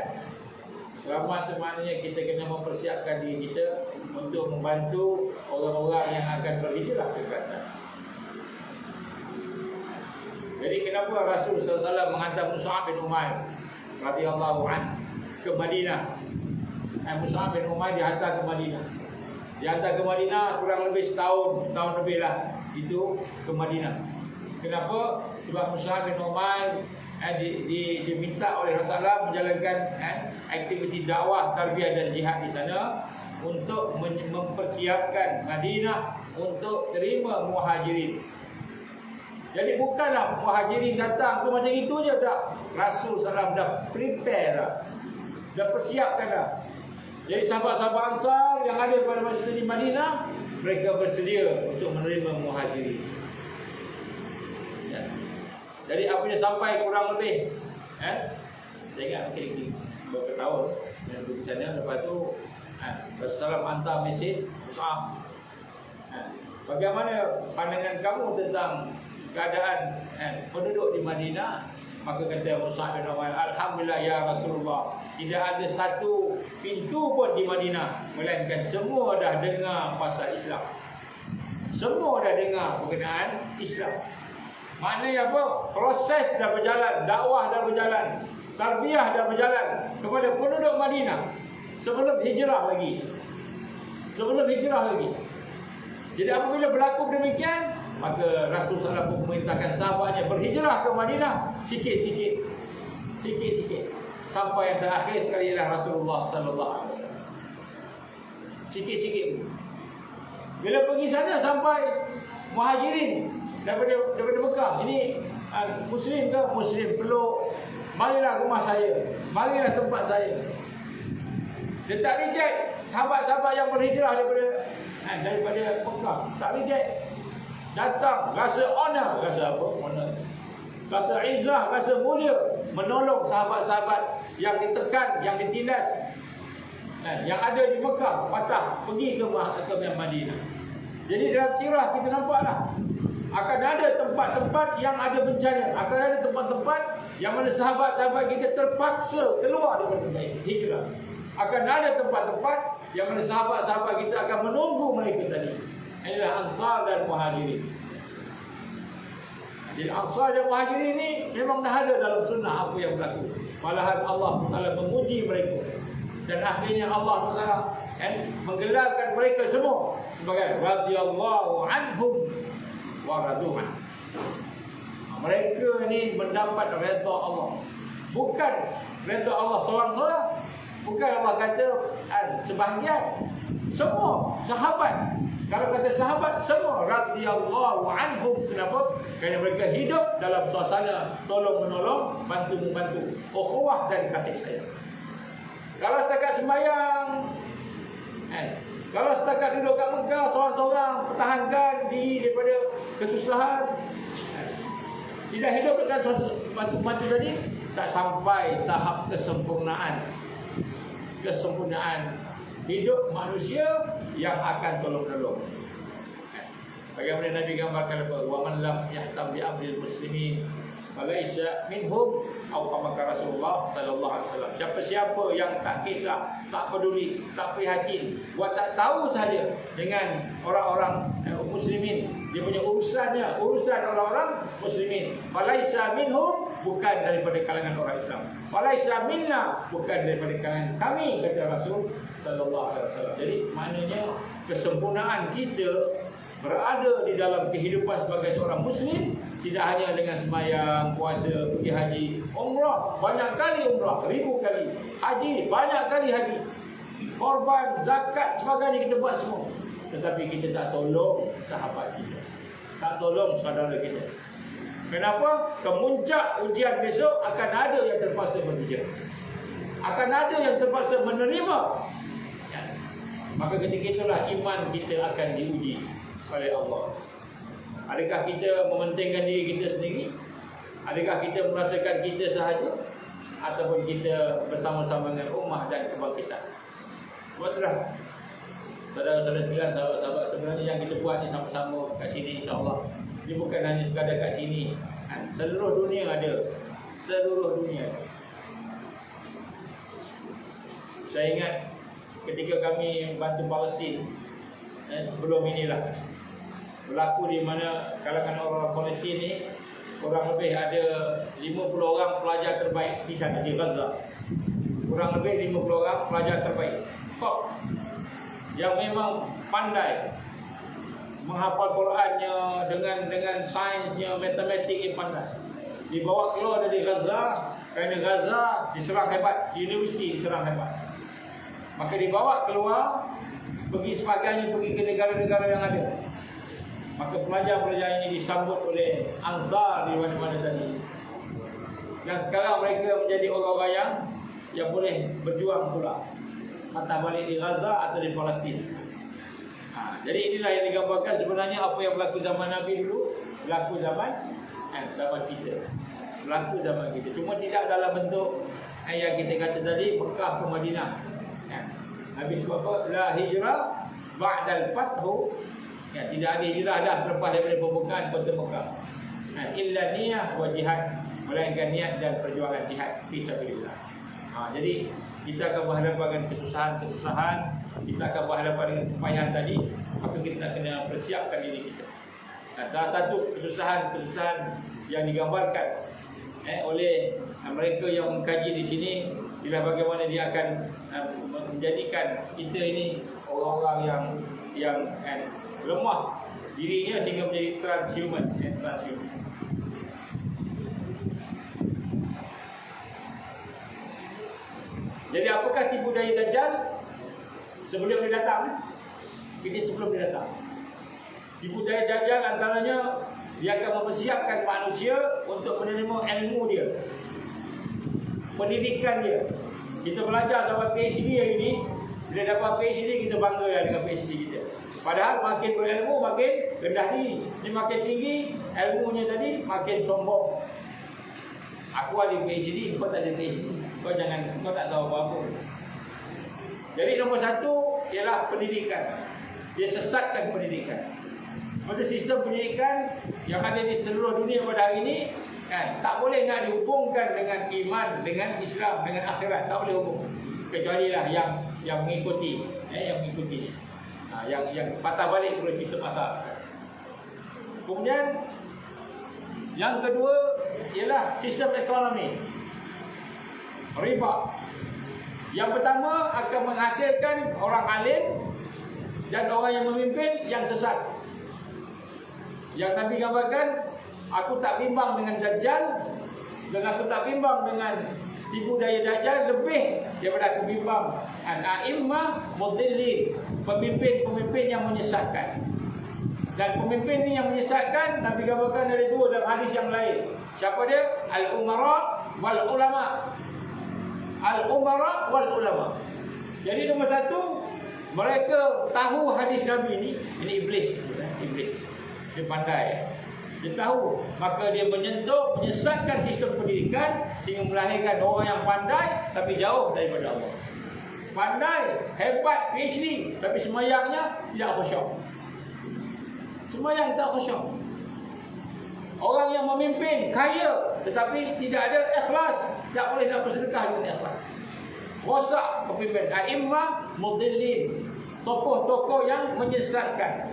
B: Selamat tu maknanya kita kena mempersiapkan diri kita untuk membantu orang-orang yang akan berhijrah ke Kelantan. Jadi kenapa Rasul SAW menghantar Mus'ab bin Umair radhiyallahu anhu ke Madinah? Mus'ab bin Umair dihantar ke Madinah. Dihantar ke Madinah kurang lebih setahun lebih lah itu ke Madinah. Kenapa? Sebab Mus'ab bin Umair diminta oleh Rasulullah menjalankan aktiviti dakwah, tarbiyah dan jihad di sana untuk mempersiapkan Madinah untuk terima muhajirin. Jadi bukanlah muhajirin datang tu macam itu je, tak. Rasul SAW dah prepare dah persiapkan dah. Jadi sahabat-sahabat Ansar yang ada pada masa di Madinah, mereka bersedia untuk menerima muhajirin. Jadi apabila sampai kurang lebih saya ingat mungkin beberapa tahun yang berbicara, lepas tu Rasulullah hantar mesej Mus'ab, bagaimana pandangan kamu tentang keadaan penduduk di Madinah? Maka kata Mus'ab bin Umair, alhamdulillah ya Rasulullah, tidak ada satu pintu pun di Madinah melainkan semua dah dengar pasal Islam. Semua dah dengar berkenaan Islam. Maknanya apa? Proses dah berjalan, dakwah dah berjalan, tarbiyah dah berjalan kepada penduduk Madinah sebelum hijrah lagi. Jadi apabila berlaku demikian, maka Rasulullah SAW memerintahkan sahabatnya berhijrah ke Madinah sikit-sikit sampai yang terakhir sekali ialah Rasulullah SAW. Sikit-sikit. Bila pergi sana sampai muhajirin daripada Mekah, ini Muslim ke? Muslim, peluk, marilah rumah saya, marilah tempat saya. Dia tak reject sahabat-sahabat yang berhijrah daripada Mekah, tak reject. Datang, rasa honor, rasa apa? Honor. Rasa izzah, rasa mulia, menolong sahabat-sahabat yang ditekan, yang ditindas, yang ada di Mekah, patah pergi ke Madinah. Jadi dalam sirah kita nampaklah akan ada tempat-tempat yang ada bencana, akan ada tempat-tempat Yang mana sahabat-sahabat kita terpaksa keluar daripada Mekah, hijrah. Akan ada tempat-tempat yang mana sahabat-sahabat kita akan menunggu mereka tadi. Inilah Ansar dan Muhajirin. Jadi Ansar dan Muhajirin ini memang dah ada dalam sunnah apa yang berlaku. Malahan Allah Taala memuji mereka. Dan akhirnya Allah Taala menggelarkan mereka semua sebagai radhiyallahu anhum wa radu'an. Mereka ini mendapat redha Allah. Bukan redha Allah seorang-seorang. Bukan Allah kata sebahagian. Semua sahabat. Kalau kata sahabat, semua radhiyallahu anhum. Kenapa? Kerana mereka hidup dalam suasana tolong-menolong, bantu-membantu, ukhuwah dan kasih sayang. Kalau setakat sembahyang, kalau setakat duduk kat Mekah seorang-seorang, pertahankan diri daripada kesusahan, tidak hidup dengan bantu-bantu tadi, tak sampai tahap kesempurnaan hidup manusia yang akan tolong-menolong. Bagaimana Nabi gambarkan apa? Wa man lam yahtam bi amril muslimin falaisa minhum atau kama Rasulullah sallallahu alaihi wasallam. Siapa-siapa yang tak kisah, tak peduli, tak prihatin, buat tak tahu saja dengan orang-orang muslimin, dia punya urusan orang-orang muslimin. Falaisa minhum, bukan daripada kalangan orang Islam. Falaisa minna, bukan daripada kalangan kami, kata Rasul sallallahu alaihi wasallam. Jadi maknanya kesempurnaan kita berada di dalam kehidupan sebagai seorang muslim tidak hanya dengan sembahyang, puasa, pergi haji, umrah, banyak kali umrah, 1000 kali, haji, banyak kali haji, korban, zakat, sebagainya kita buat semua. Tetapi kita tak tolong sahabat kita, tak tolong saudara kita. Kenapa? Kemuncak ujian besok akan ada yang terpaksa berujian, akan ada yang terpaksa menerima. Maka ketika itulah iman kita akan diuji oleh Allah. Adakah kita mementingkan diri kita sendiri? Adakah kita merasakan kita sahaja? Ataupun kita bersama-sama dengan ummah dan kebangkitan? Buatlah saudara-saudara sekalian, sahabat-sahabat, sebenarnya yang kita buat ni sama-sama kat sini, insya-Allah. Dia bukan hanya sekadar kat sini. Seluruh dunia ada. Seluruh dunia. Saya ingat ketika kami bantu Palestin, sebelum inilah berlaku di mana kalangan orang Palestin ni kurang lebih ada 50 orang pelajar terbaik di sana, di Gaza. Kurang lebih 50 orang pelajar terbaik, top, yang memang pandai menghafal Qurannya, dengan sainsnya, matematiknya pandai. Dibawa keluar dari Gaza, kerana Gaza diserang hebat, universiti diserang hebat. Maka dibawa keluar, pergi sebagainya, pergi ke negara-negara yang ada. Maka pelajar-pelajar ini disambut oleh Ansar di mana-mana tadi. Dan sekarang mereka menjadi orang-orang yang boleh berjuang pula, entah balik di Gaza atau di Palestin. Jadi inilah yang digambarkan sebenarnya apa yang berlaku zaman Nabi dulu, berlaku zaman kita. Berlaku zaman kita. Cuma tidak dalam bentuk yang kita kata tadi, Mekah ke Madinah. Nabi sebab apa? La hijrah ba'dal fathu. Tidak ada hijrah dah selepas daripada pembukaan kota Mekah. Illa niyah wa jihad, melainkan niat dan perjuangan jihad fi sabilillah. Jadi kita akan berhadapan dengan kesusahan-kesusahan, kita akan berhadapan dengan kepayahan tadi, maka kita nak kena persiapkan diri kita. Salah satu kesusahan-kesusahan yang digambarkan oleh mereka yang mengkaji di sini ialah bagaimana dia akan menjadikan kita ini orang-orang yang lemah dirinya sehingga menjadi transhuman. Jadi apakah tipu daya Dajjal sebelum dia datang? Ini sebelum dia datang. Tipu daya Dajjal antaranya dia akan mempersiapkan manusia untuk menerima ilmu dia, pendidikan dia. Kita belajar sampai PhD hari ini, bila dapat PhD kita bangga dengan PhD kita. Padahal makin berilmu makin rendah diri. Dia makin tinggi ilmunya tadi makin sombong. Aku ada PhD, kau tak ada PhD. Kau tak tahu apa-apa. Jadi nombor satu ialah pendidikan. Dia sesatkan pendidikan. Pada sistem pendidikan yang ada di seluruh dunia pada hari ini Kan? Tak boleh nak dihubungkan dengan iman, dengan Islam, dengan akhirat. Tak boleh hubung. Kecuali lah yang mengikuti, yang mengikuti. Yang patah balik terus sistem asal. Kemudian yang kedua ialah sistem ekonomi. Riba. Yang pertama akan menghasilkan orang alim dan orang yang memimpin yang sesat. Yang Nabi gambarkan, aku tak bimbang dengan Dajjal dan aku tak bimbang dengan tipu daya Dajjal lebih daripada aku bimbang al-a'immah mudillin, pemimpin-pemimpin yang menyesatkan. Dan pemimpin ni yang menyesatkan Nabi gambarkan dari dua dalam hadis yang lain. Siapa dia? Al-umara wal ulama. Al-umara wal ulama. Jadi nombor satu, mereka tahu hadis Nabi ini iblis. Iblis. Dia pandai. Dia tahu, maka dia menyesatkan sistem pendidikan sehingga melahirkan orang yang pandai tapi jauh daripada Allah. Pandai, hebat, PhD, tapi semayangnya tidak khusyuk. Semayang tak khusyuk. Orang yang memimpin kaya tetapi tidak ada ikhlas, tak boleh nak bersedekah dengan ikhlas. Rosak pemimpin. A'immah mudillin, tokoh-tokoh yang menyesatkan.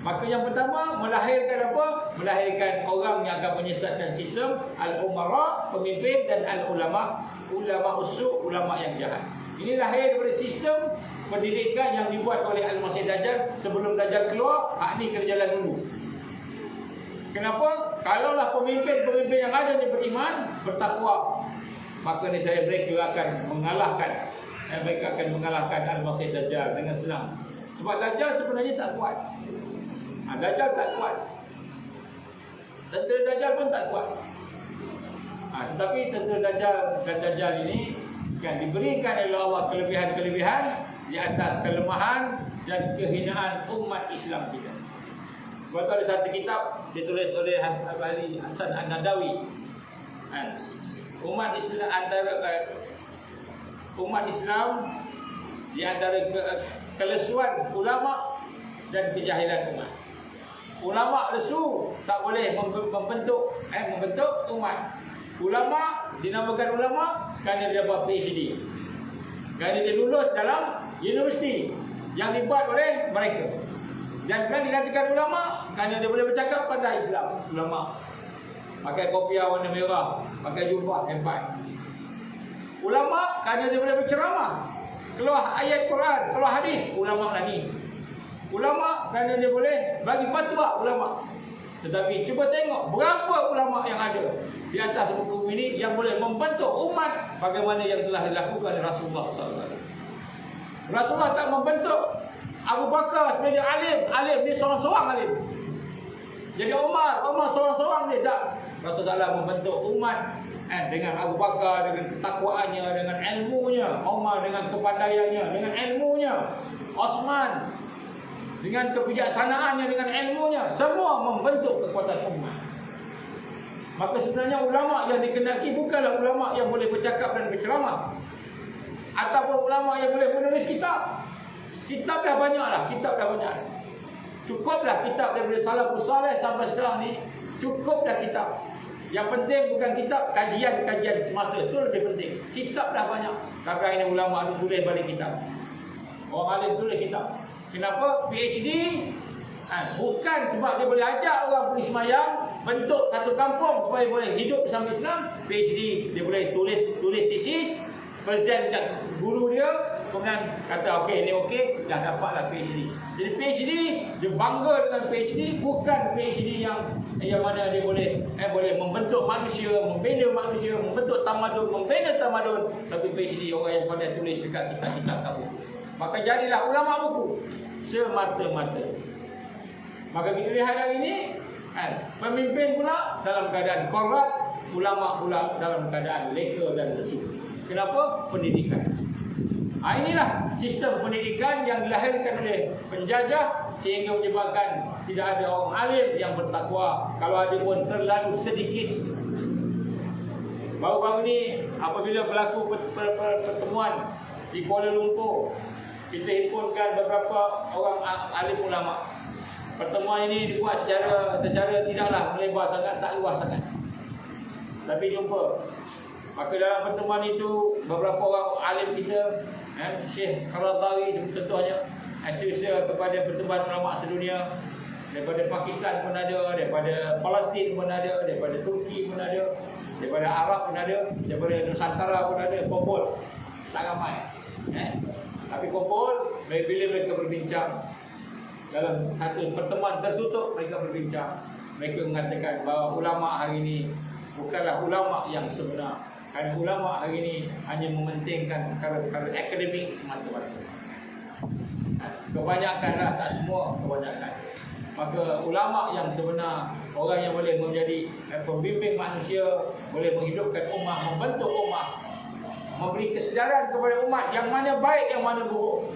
B: Maka yang pertama melahirkan apa? Melahirkan orang yang akan menyesatkan sistem. Al-umara, pemimpin, dan al-ulama, ulama usul, ulama yang jahat. Ini lahir daripada sistem pendidikan yang dibuat oleh Al-Masih Dajjal. Sebelum Dajjal keluar, ni kena jalan dulu. Kenapa? Kalaulah pemimpin-pemimpin yang ada ni beriman, bertakwa, maka saya mereka akan mengalahkan. Mereka akan mengalahkan Al-Masih Dajjal dengan senang. Sebab Dajjal sebenarnya tak kuat. Dajjal tak kuat. Tentera Dajjal pun tak kuat. Tetapi tentera Dajjal dan Dajjal ini kan diberikan oleh Allah kelebihan-kelebihan di atas kelemahan dan kehinaan umat Islam kita. Sebab ada satu kitab ditulis oleh Ali Hasan An-Nadawi. Umat Islam di antara kelesuan ulama dan kejahilan umat. Ulama lesu tak boleh membentuk umat. Ulama dinamakan ulama kerana dia dapat PhD. Kerana dia lulus dalam universiti yang dibuat oleh mereka. Dan kan dikatakan ulama kerana dia boleh bercakap pada Islam. Ulama pakai kopiah warna merah, pakai jubah hebat. Ulama kerana dia boleh berceramah, keluar ayat Quran, keluar hadis. Ulama lah ni. Ulama kerana dia boleh bagi fatwa, ulama. Tetapi cuba tengok berapa ulama yang ada di atas muka bumi ini yang boleh membentuk umat bagaimana yang telah dilakukan oleh Rasulullah SAW. Rasulullah tak membentuk Abu Bakar sebagai alim dia seorang-seorang alim. Jadi Umar seorang-seorang dia tak. Rasulullah membentuk umat dengan Abu Bakar, dengan ketakwaannya, dengan ilmunya. Umar dengan kepandaiannya, dengan ilmunya. Osman dengan kebijaksanaannya, dengan ilmunya. Semua membentuk kekuatan umat. Maka sebenarnya ulama yang dikehendaki bukanlah ulama yang boleh bercakap dan berceramah, ataupun ulama yang boleh menulis kitab. Kitab dah banyak lah, Cukuplah kitab daripada salafus saleh sampai sekarang ni. Cukup dah kitab. Yang penting bukan kitab, kajian-kajian semasa itu lebih penting. Kitab dah banyak. Tapi ini ulama itu tulis balik kitab. Orang alim tulis kitab. Kenapa? PhD bukan sebab dia boleh ajak orang pergi semayang, bentuk satu kampung supaya boleh hidup bersama Islam. PhD dia boleh tulis tesis, present kat guru dia, kemudian kata okey ni okey, dah dapatlah PhD. Jadi PhD dia bangga dengan PhD, bukan PhD yang mana dia boleh membentuk manusia, membina manusia, membentuk tamadun, membina tamadun. Tapi PhD orang yang pandai tulis dekat kitab-kitab tahu. Maka jadilah ulama buku semata-mata. Maka kita lihat hari ini pemimpin pula dalam keadaan korup, ulama pula dalam keadaan leka dan lesu. Kenapa? Pendidikan. Inilah sistem pendidikan yang dilahirkan oleh penjajah sehingga menyebabkan tidak ada orang alim yang bertakwa. Kalau ada pun terlalu sedikit. Baru-baru ni apabila berlaku pertemuan di Kuala Lumpur, kita himpunkan beberapa orang alim ulama. Pertemuan ini dibuat secara tidaklah melebar sangat, tak luas sangat. tapi jumpa. Maka dalam pertemuan itu beberapa orang alim kita, Syekh Qaradawi contohnya, selesa kepada pertemuan ulama sedunia. Daripada Pakistan pun ada, daripada Palestin pun ada, daripada Turki pun ada, daripada Arab pun ada, daripada Nusantara pun ada, kumpul. Tak ramai. Tapi kumpul, bila mereka berbincang dalam satu pertemuan tertutup, mereka berbincang. Mereka mengatakan bahawa ulama hari ini bukanlah ulama yang sebenar. Kerana ulama hari ini hanya mementingkan perkara-perkara akademik semata-mata. Kebanyakanlah, tak semua, kebanyakan. Maka ulama yang sebenar, orang yang boleh menjadi pembimbing manusia, boleh menghidupkan umat, membentuk umat, memberi kesedaran kepada umat yang mana baik, yang mana buruk,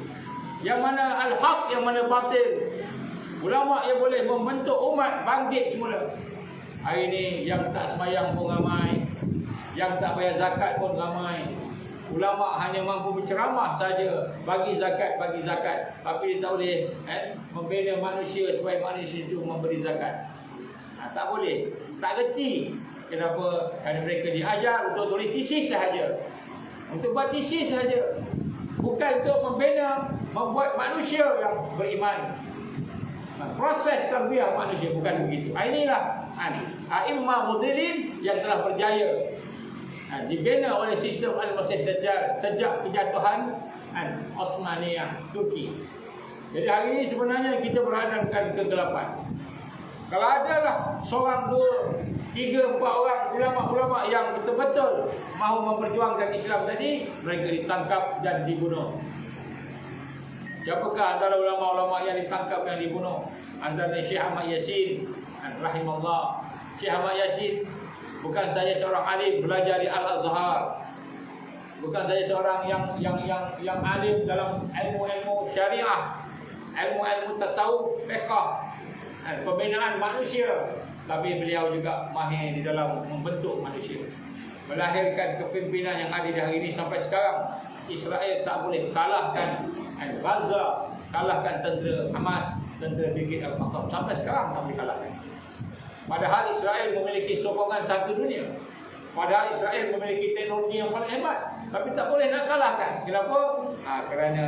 B: yang mana al-haq, yang mana batil. Ulama yang boleh membentuk umat bangkit semula. Hari ini yang tak sembahyang pun ramai, yang tak bayar zakat pun ramai. Ulama hanya mampu berceramah saja, bagi zakat, tapi dia tak boleh membina manusia supaya manusia itu memberi zakat. Tak boleh, tak reti. Kenapa? Kerana mereka diajar untuk tulis tesis sahaja, untuk buat tesis sahaja, bukan untuk membina, membuat manusia yang beriman. Proses tarbiyah manusia bukan begitu. Inilah a'immah mudhirin yang telah berjaya, dibina oleh sistem Al-Masih Dajjal sejak kejatuhan Osmaniyah Turki. Jadi hari ini sebenarnya kita berhadapkan kegelapan. Kalau adalah seorang, dua, tiga, empat orang ulama-ulama yang betul-betul mahu memperjuangkan Islam tadi, mereka ditangkap dan dibunuh. Siapakah antara ulama-ulama yang ditangkap dan dibunuh? Antara Syekh Ahmad Yasin rahimahullah. Syekh Ahmad Yasin bukan saja seorang alim belajar di Al-Azhar, bukan saja seorang yang alim dalam ilmu-ilmu syariah, ilmu-ilmu tasawuf, fiqh, pembinaan manusia, tapi beliau juga mahir di dalam membentuk manusia, melahirkan kepimpinan yang ada di hari ini. Sampai sekarang Israel tak boleh kalahkan Gaza, kalahkan tentera Hamas, tentera Brigade Al-Qassam. Sampai sekarang tak boleh kalahkan. Padahal Israel memiliki sokongan satu dunia. Padahal Israel memiliki teknologi yang paling hebat, tapi tak boleh nak kalahkan. Kenapa? Kerana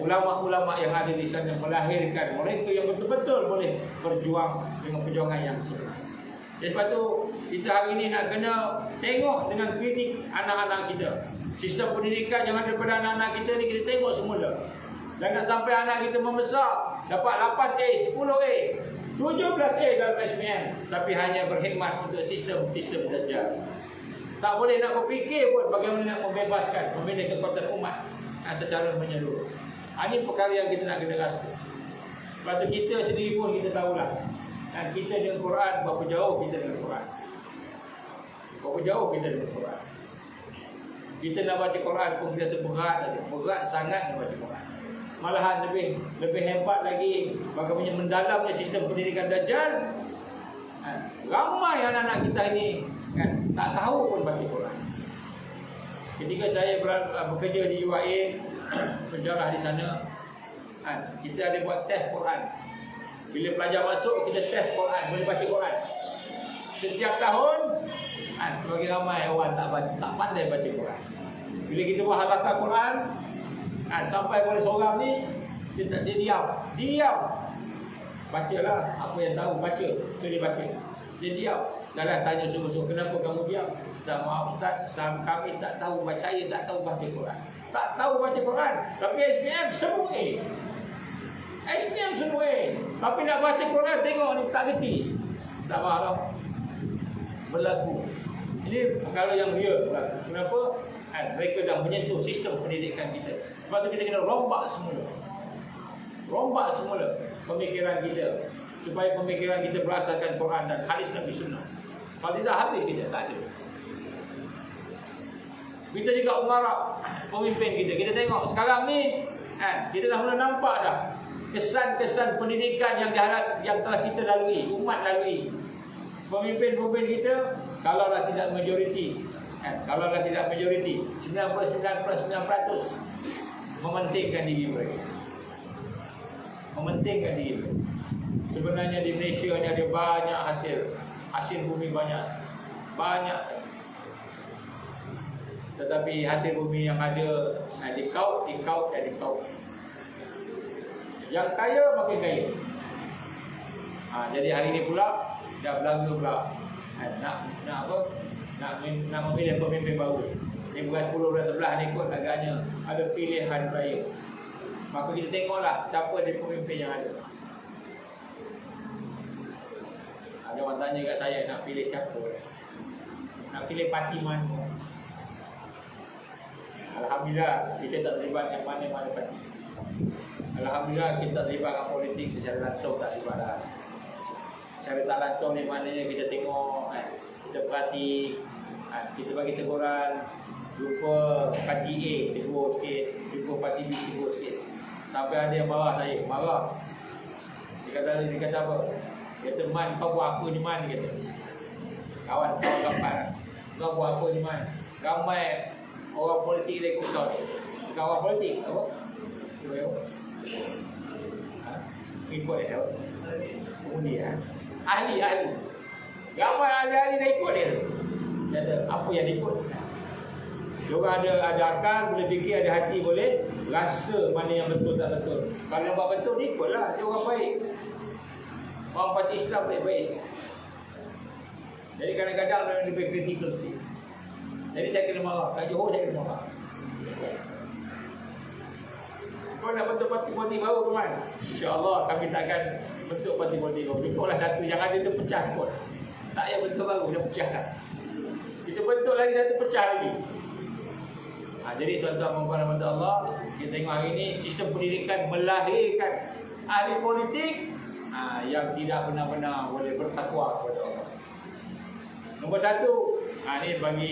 B: ulama-ulama yang ada di sana melahirkan mereka yang betul-betul boleh berjuang dengan perjuangan yang sebenar. Jadi sebab tu kita hari ini nak kena tengok dengan kritik anak-anak kita. Sistem pendidikan yang ada pada anak-anak kita ni kita tengok semula. Jangan sampai anak kita membesar dapat 8A, 10A, 17A dalam SPM, tapi hanya berkhidmat untuk sistem Dajjal. Tak boleh nak berfikir pun bagaimana nak membebaskan, membina kekuatan umat secara menyeluruh. Ini perkara yang kita nak kena rasa. Sebab tu kita sendiri pun kita tahulah, dan kita dengan Quran, berapa jauh kita dengan Quran. Berapa jauh kita dengan Quran. Kita nak baca Quran pun kita berat, berat sangat nak baca Quran. Malahan lebih hebat lagi bagaimana mendalamnya sistem pendidikan Dajjal. Ramai anak-anak kita ini tak tahu pun baca Quran. Ketika saya bekerja di UAE, penjarah di sana, kita ada buat tes Quran. Bila pelajar masuk, kita tes Quran, boleh baca Quran. Setiap tahun, sebagai ramai orang tak pandai baca Quran. Bila kita buat halaqah Quran, sampai boleh seorang ni, dia diam. Bacalah apa yang tahu, baca. So dia baca. Dia diam. Dah tanya sungguh-sungguh, kenapa kamu diam? Maaf Ustaz, kami tak tahu baca, saya tak tahu baca Quran. Tak tahu baca Quran, tapi SPM semua A. SPM semua A. Tapi nak baca Quran, tengok ni tak reti. Tak faham. Berlaku. Ini perkara yang real berlaku. Kenapa? Mereka dah menyentuh sistem pendidikan kita. Sebab tu kita kena rombak semula. Rombak semula pemikiran kita, supaya pemikiran kita berasaskan Quran dan hadis Nabi Sunnah. Kalau tidak, habis kita, tak ada. Kita juga umarah pemimpin kita tengok sekarang ni, kita dah mula nampak dah kesan-kesan pendidikan yang telah kita lalui, umat lalui. Pemimpin-pemimpin kita kalaulah tidak majoriti, 99.9% mementingkan diri mereka. Mementingkan diri mereka. Sebenarnya di Malaysia ni ada banyak hasil bumi banyak. Tetapi hasil bumi yang ada dikaut. Yang kaya makin kaya. Jadi hari ini pula dah berlaga pula. Nak apa? Nak memilih pemimpin baru. Ni bukan 10 bulan 11 ni kot agaknya ada pilihan raya. Maka kita tengoklah siapa dia pemimpin yang ada. Ada orang tanya kat saya nak pilih siapa. Nak pilih parti mana. Alhamdulillah kita tak terlibat dengan mana-mana parti. Alhamdulillah kita tak terlibat dengan politik secara langsung, tak terlibat dah. Secara tak langsung ni maknanya kita tengok, kita perhati, kita bagi teguran. Jumpa parti A, tegur sikit. Jumpa parti B, tegur sikit. Sampai ada yang marah saya, marah. Dia kata apa? Dia kata, Man, kau buat apa ni Man? Dia kata, kawan gambar, kau buat apa ni Man? Ramai orang politik dia ikut kau. Bukan orang politik, apa? Ikut dia tahu. Kemudian ahli. Ramai ahli dia ikut dia. Dia kata, apa yang dia ikut? Diorang ada akal, boleh fikir, ada hati, boleh rasa mana yang betul tak betul. Kalau yang buat betul, dia ikutlah. Dia orang baik. Orang parti Islam baik-baik. Jadi kadang-kadang dia lebih kritikal sikit. Jadi saya kena marah. Kat Johor saya kena marah. Kau nak bentuk parti-parti baru ke mana? InsyaAllah kami takkan bentuk parti-parti baru. Bentuklah satu yang ada tu pecah kot. Tak payah bentuk baru, dia pecahkan. Kita bentuk lagi, satu pecah lagi. Jadi tuan-tuan dan puan Allah, kita tengok hari ini sistem pendidikan melahirkan ahli politik yang tidak benar-benar boleh bertakwa kepada Allah. Nombor satu, ni bagi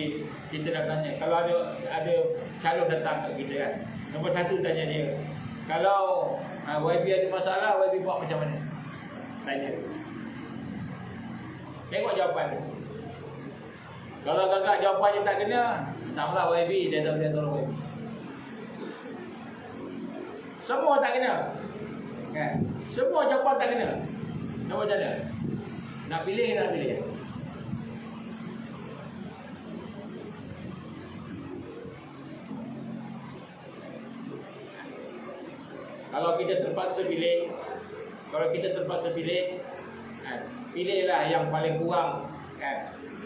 B: kita nak tanya, kalau ada calon datang ke kita kan, nombor satu tanya dia, kalau YB ada masalah, YB buat macam mana? Tanya. Tengok jawapan dia. Kalau kakak jawapannya tak kena, tak apalah YB, dia tak boleh tolong YB. Semua tak kena. Kan? Semua jawapan tak kena. Nak macam mana? Nak pilih ke tak pilih? Kalau kita terpaksa pilih, pilihlah yang paling kurang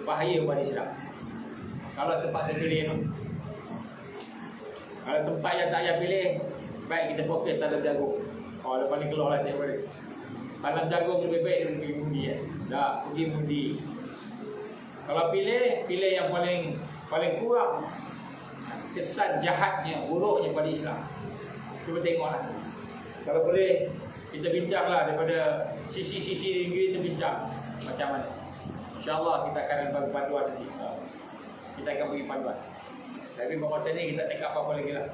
B: bahaya pada Islam. Kalau terpaksa pilih tu. Kalau tempat yang tak payah pilih, baik kita fokus tanam jagung. Ada paling keluar lah saya boleh. Tanam jagung lebih baik daripada pergi mundi. Dah, pergi mundi. Kalau pilih yang paling kurang kesan jahatnya, buruknya pada Islam. Cuba tengoklah. Kalau boleh, kita bincanglah daripada sisi-sisi negeri kita bincang macam mana. InsyaAllah kita akan bagi panduan nanti. Kita akan bagi panduan. Tapi masa ni kita tak apa-apa lagi lah.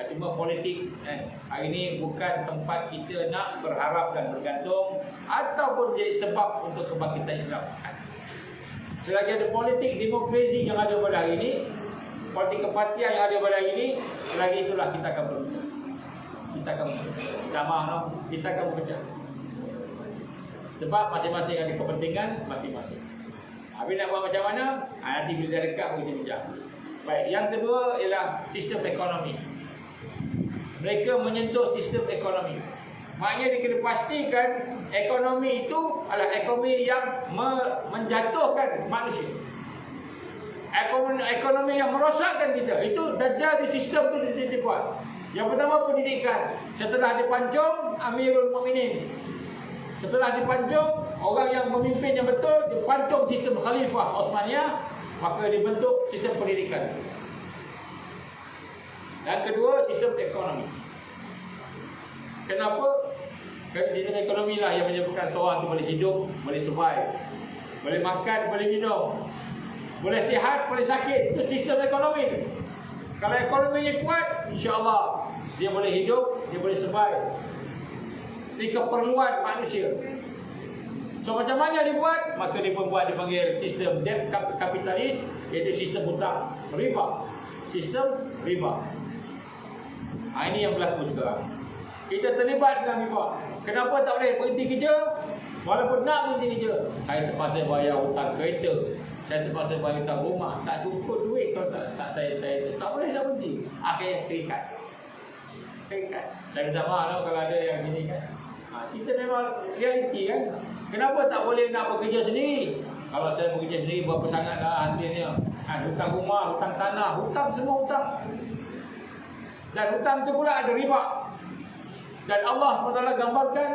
B: Cuma politik hari ini bukan tempat kita nak berharap dan bergantung ataupun jadi sebab untuk kebangkitan Islam. Selagi ada politik demokrasi yang ada pada hari ini, politik kepartian yang ada pada hari ini, selagi itulah kita akan bekerja. Kita akan bekerja. Sebab masing-masing ada kepentingan masing-masing. Habis nak buat macam mana? Nanti bila dah dekat kita bincang. Baik, yang kedua ialah sistem ekonomi. Mereka menyentuh sistem ekonomi. Maknanya dia kena pastikan ekonomi itu adalah ekonomi yang menjatuhkan manusia. Ekonomi yang merosakkan kita. Itu Dajjal di sistem itu dibuat. Yang pertama pendidikan. Setelah dipancung Amirul Mukminin. Setelah dipancung orang yang memimpin yang betul, dipancung sistem Khalifah Utsmaniyah, maka dibentuk sistem pendidikan. Yang kedua, sistem ekonomi. Kenapa? Kerana sistem ekonomi lah yang menyebabkan seorang itu boleh hidup, boleh survive, boleh makan, boleh minum, boleh sihat, boleh sakit. Itu sistem ekonomi. Kalau ekonominya kuat, insya-Allah dia boleh hidup, dia boleh survive. Ini keperluan manusia. So macam mana dia buat? Maka dia membuat dipanggil sistem debt kapitalis, iaitu sistem hutang riba. Sistem riba. Ini yang berlaku sekarang. Kita terlibat dengan riba. Kenapa tak boleh berhenti kerja? Walaupun nak berhenti kerja, saya terpaksa bayar hutang kereta, saya terpaksa bayar hutang rumah. Tak cukup duit kalau tak saya tak boleh tak berhenti. Akhirnya terikat. Saya minta maaf kalau ada yang gini kan. Kita memang realiti kan. Kenapa tak boleh nak bekerja sendiri? Kalau saya bekerja sendiri berapa sangatlah hasilnya. Hutang rumah, hutang tanah, hutang semua hutang. Dan hutang itu pula ada riba. Dan Allah SWT gambarkan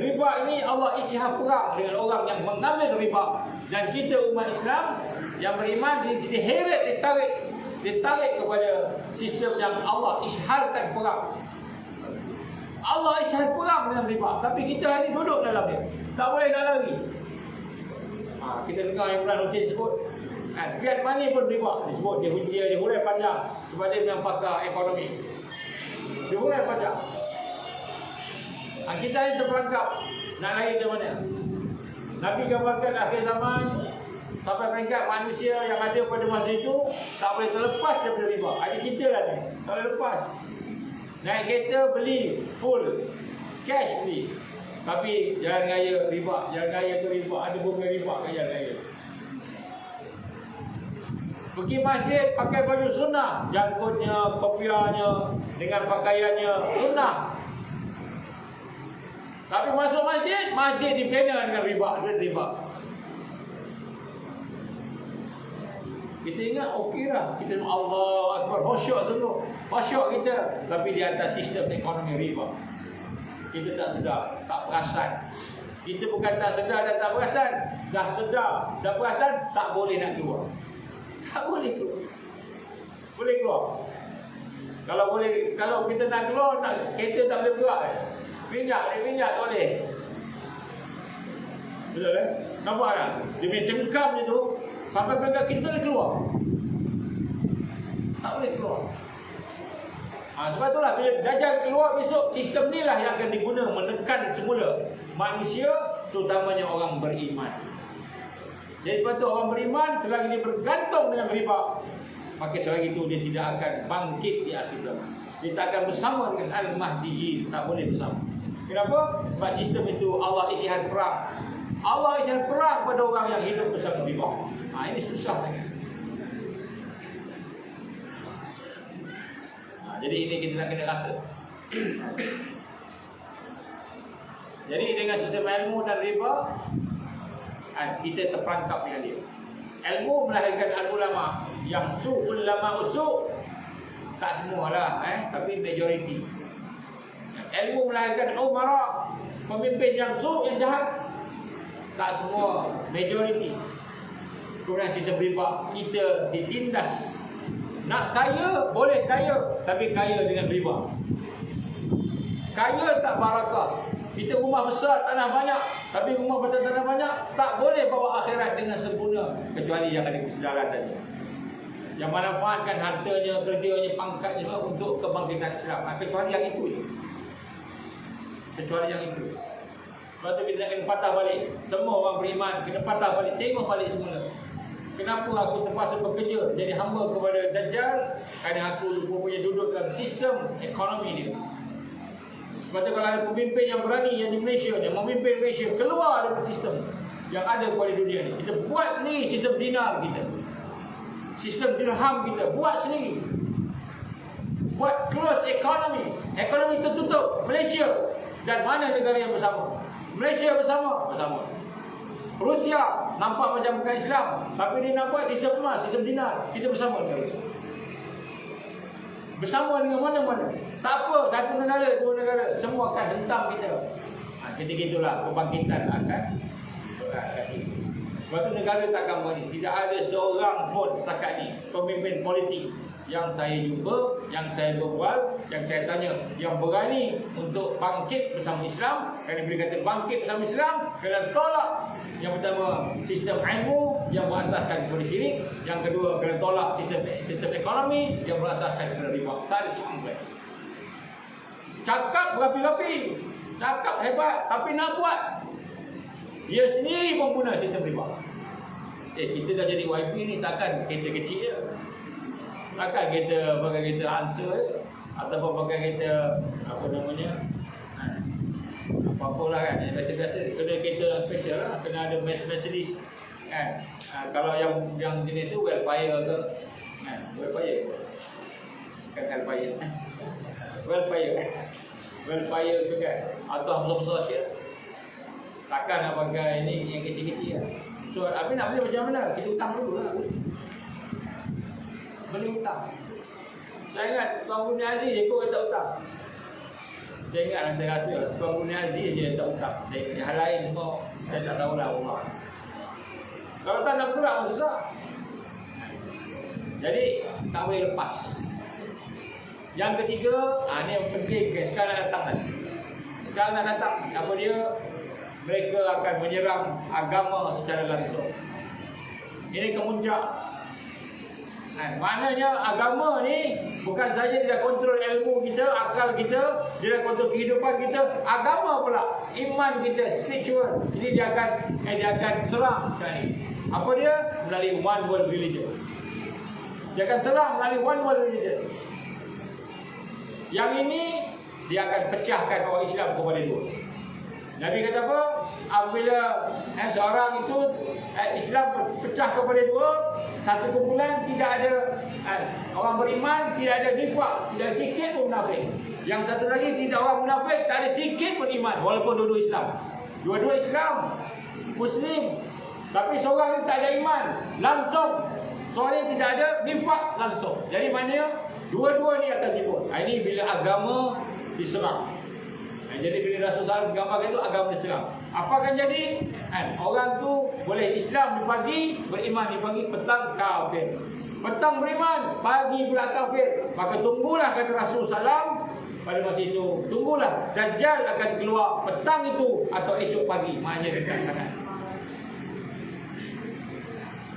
B: riba ini Allah isytihar perang dengan orang yang mengambil riba. Dan kita umat Islam yang beriman diheret, ditarik kepada sistem yang Allah isyaharkan perang. Allah isytihar perang dengan riba, tapi kita hari duduk dalam dia. Tak boleh nak lari. Kita dengar yang Imran Hussein sebut fiat money pun riba disebut. Dia hurai panjang sebab dia memang pakar ekonomi. Dia hurai panjang. Kita ini terperangkap nak lari ke mana? Nabi gambarkan akhir zaman sampai peringkat manusia yang ada pada masa itu tak boleh terlepas daripada riba. Ada kita lah ni, tak boleh lepas. Naik kereta beli full cash beli, tapi jalan raya riba, jalan raya tu riba, ada bunga riba ke jalan raya. Pergi masjid pakai baju sunnah, jangkutnya, kopiahnya dengan pakaiannya sunnah. Tapi masuk masjid, masjid dibina dengan riba, riba. Kita ingat okey lah, kita Allah Akbar, khusyuk sungguh, khusyuk kita. Tapi di atas sistem ekonomi riba, kita tak sedar, tak perasan. Kita bukan tak sedar dan tak perasan, dah sedar, dah perasan, tak boleh nak keluar. Tak boleh keluar. Boleh keluar. Kalau kita nak keluar, kereta tak boleh bergerak. Minyak tak boleh. Betul kan? Nampak tak? Dia punya cengkam je tu sampai peringkat kita dah keluar. Tak boleh keluar. Sebab itulah bila Dajjal keluar besok, sistem ni lah yang akan diguna menekan semula manusia, terutamanya orang beriman. Jadi sebab tu orang beriman selagi dia bergantung dengan riba, maka selagi itu dia tidak akan bangkit di akhir zaman. Dia tak akan bersama dengan Al-Mahdiyin, tak boleh bersama. Kenapa? Sebab sistem itu Allah isytihar perang. Allah isytihar perang pada orang yang hidup bersama riba. Ini susah sangat. Jadi ini kita nak kena rasa. Jadi dengan sistem ilmu dan riba, kita terperangkap dengan dia. Ilmu melahirkan al-ulama yang ulama usul. Tak semualah, tapi majoriti. Ilmu melahirkan umara, pemimpin yang yang jahat. Tak semua, majoriti. Kemudian sistem riba, kita ditindas. Nak kaya, boleh kaya, tapi kaya dengan riba. Kaya tak barakah. Kita rumah besar, tanah banyak, tapi rumah besar, tanah banyak tak boleh bawa akhirat dengan sempurna, kecuali yang ada kesedaran tadi, yang manfaatkan hartanya, kerjanya, pangkatnya untuk kebangkitan Islam. Kecuali yang itu je. Kecuali yang itu. Sebab tu kita kena patah balik. Semua orang beriman kena patah balik, tengok balik semula. Kenapa aku terpaksa bekerja jadi hamba kepada Dajjal? Kerana aku rupanya duduk dalam sistem ekonomi dia. Sebab tu kalau ada pemimpin yang berani yang di Malaysia, yang memimpin Malaysia keluar dari sistem yang ada pada dunia ni, kita buat sendiri sistem dinar kita, sistem dirham kita, buat sendiri. Buat close economy, ekonomi tertutup. Malaysia dan mana negara yang bersama? Malaysia bersama. Rusia nampak macam bukan Islam, tapi dia nampak sistem emas, sistem dinar. Kita bersama dengan Rusia. Bersama dengan mana-mana. Tak apa, satu negara, dua negara, semua akan hentam kita. Ketika itulah kebangkitan akan tiba. Sebab tu negara takkan berani. Tidak ada seorang pun setakat ni pemimpin politik yang saya jumpa, yang saya berbual, yang saya tanya, yang berani untuk bangkit bersama Islam. Kerana bila kata bangkit bersama Islam, kena tolak yang pertama sistem ilmu yang berasaskan kepada syirik, yang kedua kena tolak sistem ekonomi yang berasaskan kepada riba. Tak ada soalan lain. Cakap berapi-api, cakap hebat, tapi nak buat, dia sendiri pun guna sistem riba. Kita dah jadi YP ni, takkan kereta kecil je. Takkan kita pakai kereta Answer ataupun pakai kereta apa namanya, apa-apalah kan, yang biasa-biasa. Kena kereta special lah, kena ada Mercedes kan. Kalau yang jenis tu Wellfire ke, Welfare. Kan welfare. Welfare tu kan. Atau besar-besar sikit. Takkan nak pakai ini yang kecil-kecil lah. So, habis nak beli macam mana? Kita hutang dulu lah. Beli hutang. Saya ingat Tuan Guru Aziz je kot tak hutang. Saya ingat lah, saya rasa Tuan Guru Aziz je tak hutang. Hal lain semua saya tak tahulah Allah. Kalau tak nak bergerak pun susah. Jadi tak boleh lepas. Yang ketiga, ni yang penting kan. Sekarang nak datang kan. Sekarang nak datang. Apa dia? Mereka akan menyerang agama secara langsung. Ini kemuncak. Maknanya agama ni bukan saja dia kontrol ilmu kita, akal kita, dia kontrol kehidupan kita, agama pula, iman kita, spiritual. Ini dia akan serang sekarang ni. Apa dia? Melalui one world religion. Dia akan serang melalui one world religion. Yang ini dia akan pecahkan orang Islam kepada dua. Nabi kata apa? Apabila seorang itu Islam pecah kepada dua, satu kumpulan tidak ada orang beriman, tidak ada nifaq, tidak sikit pun munafik. Yang satu lagi tidak orang munafik, tak ada sikit pun iman, walaupun dua-dua Islam. Dua-dua Islam, Muslim, tapi seorang ni tak ada iman, langsung. Seorang ni tidak ada nifaq, langsung. Jadi maknanya dua-dua ni akan timbul. Ini bila agama diserang. Jadi bila Rasulullah gambarkan itu agama diserang. Apa akan jadi? Orang tu boleh Islam di pagi, beriman di pagi, petang kafir. Petang beriman, pagi pula kafir. Maka tunggulah kata Rasulullah pada masa itu, tunggulah Dajjal akan keluar petang itu atau esok pagi. Maknanya dekat sangat.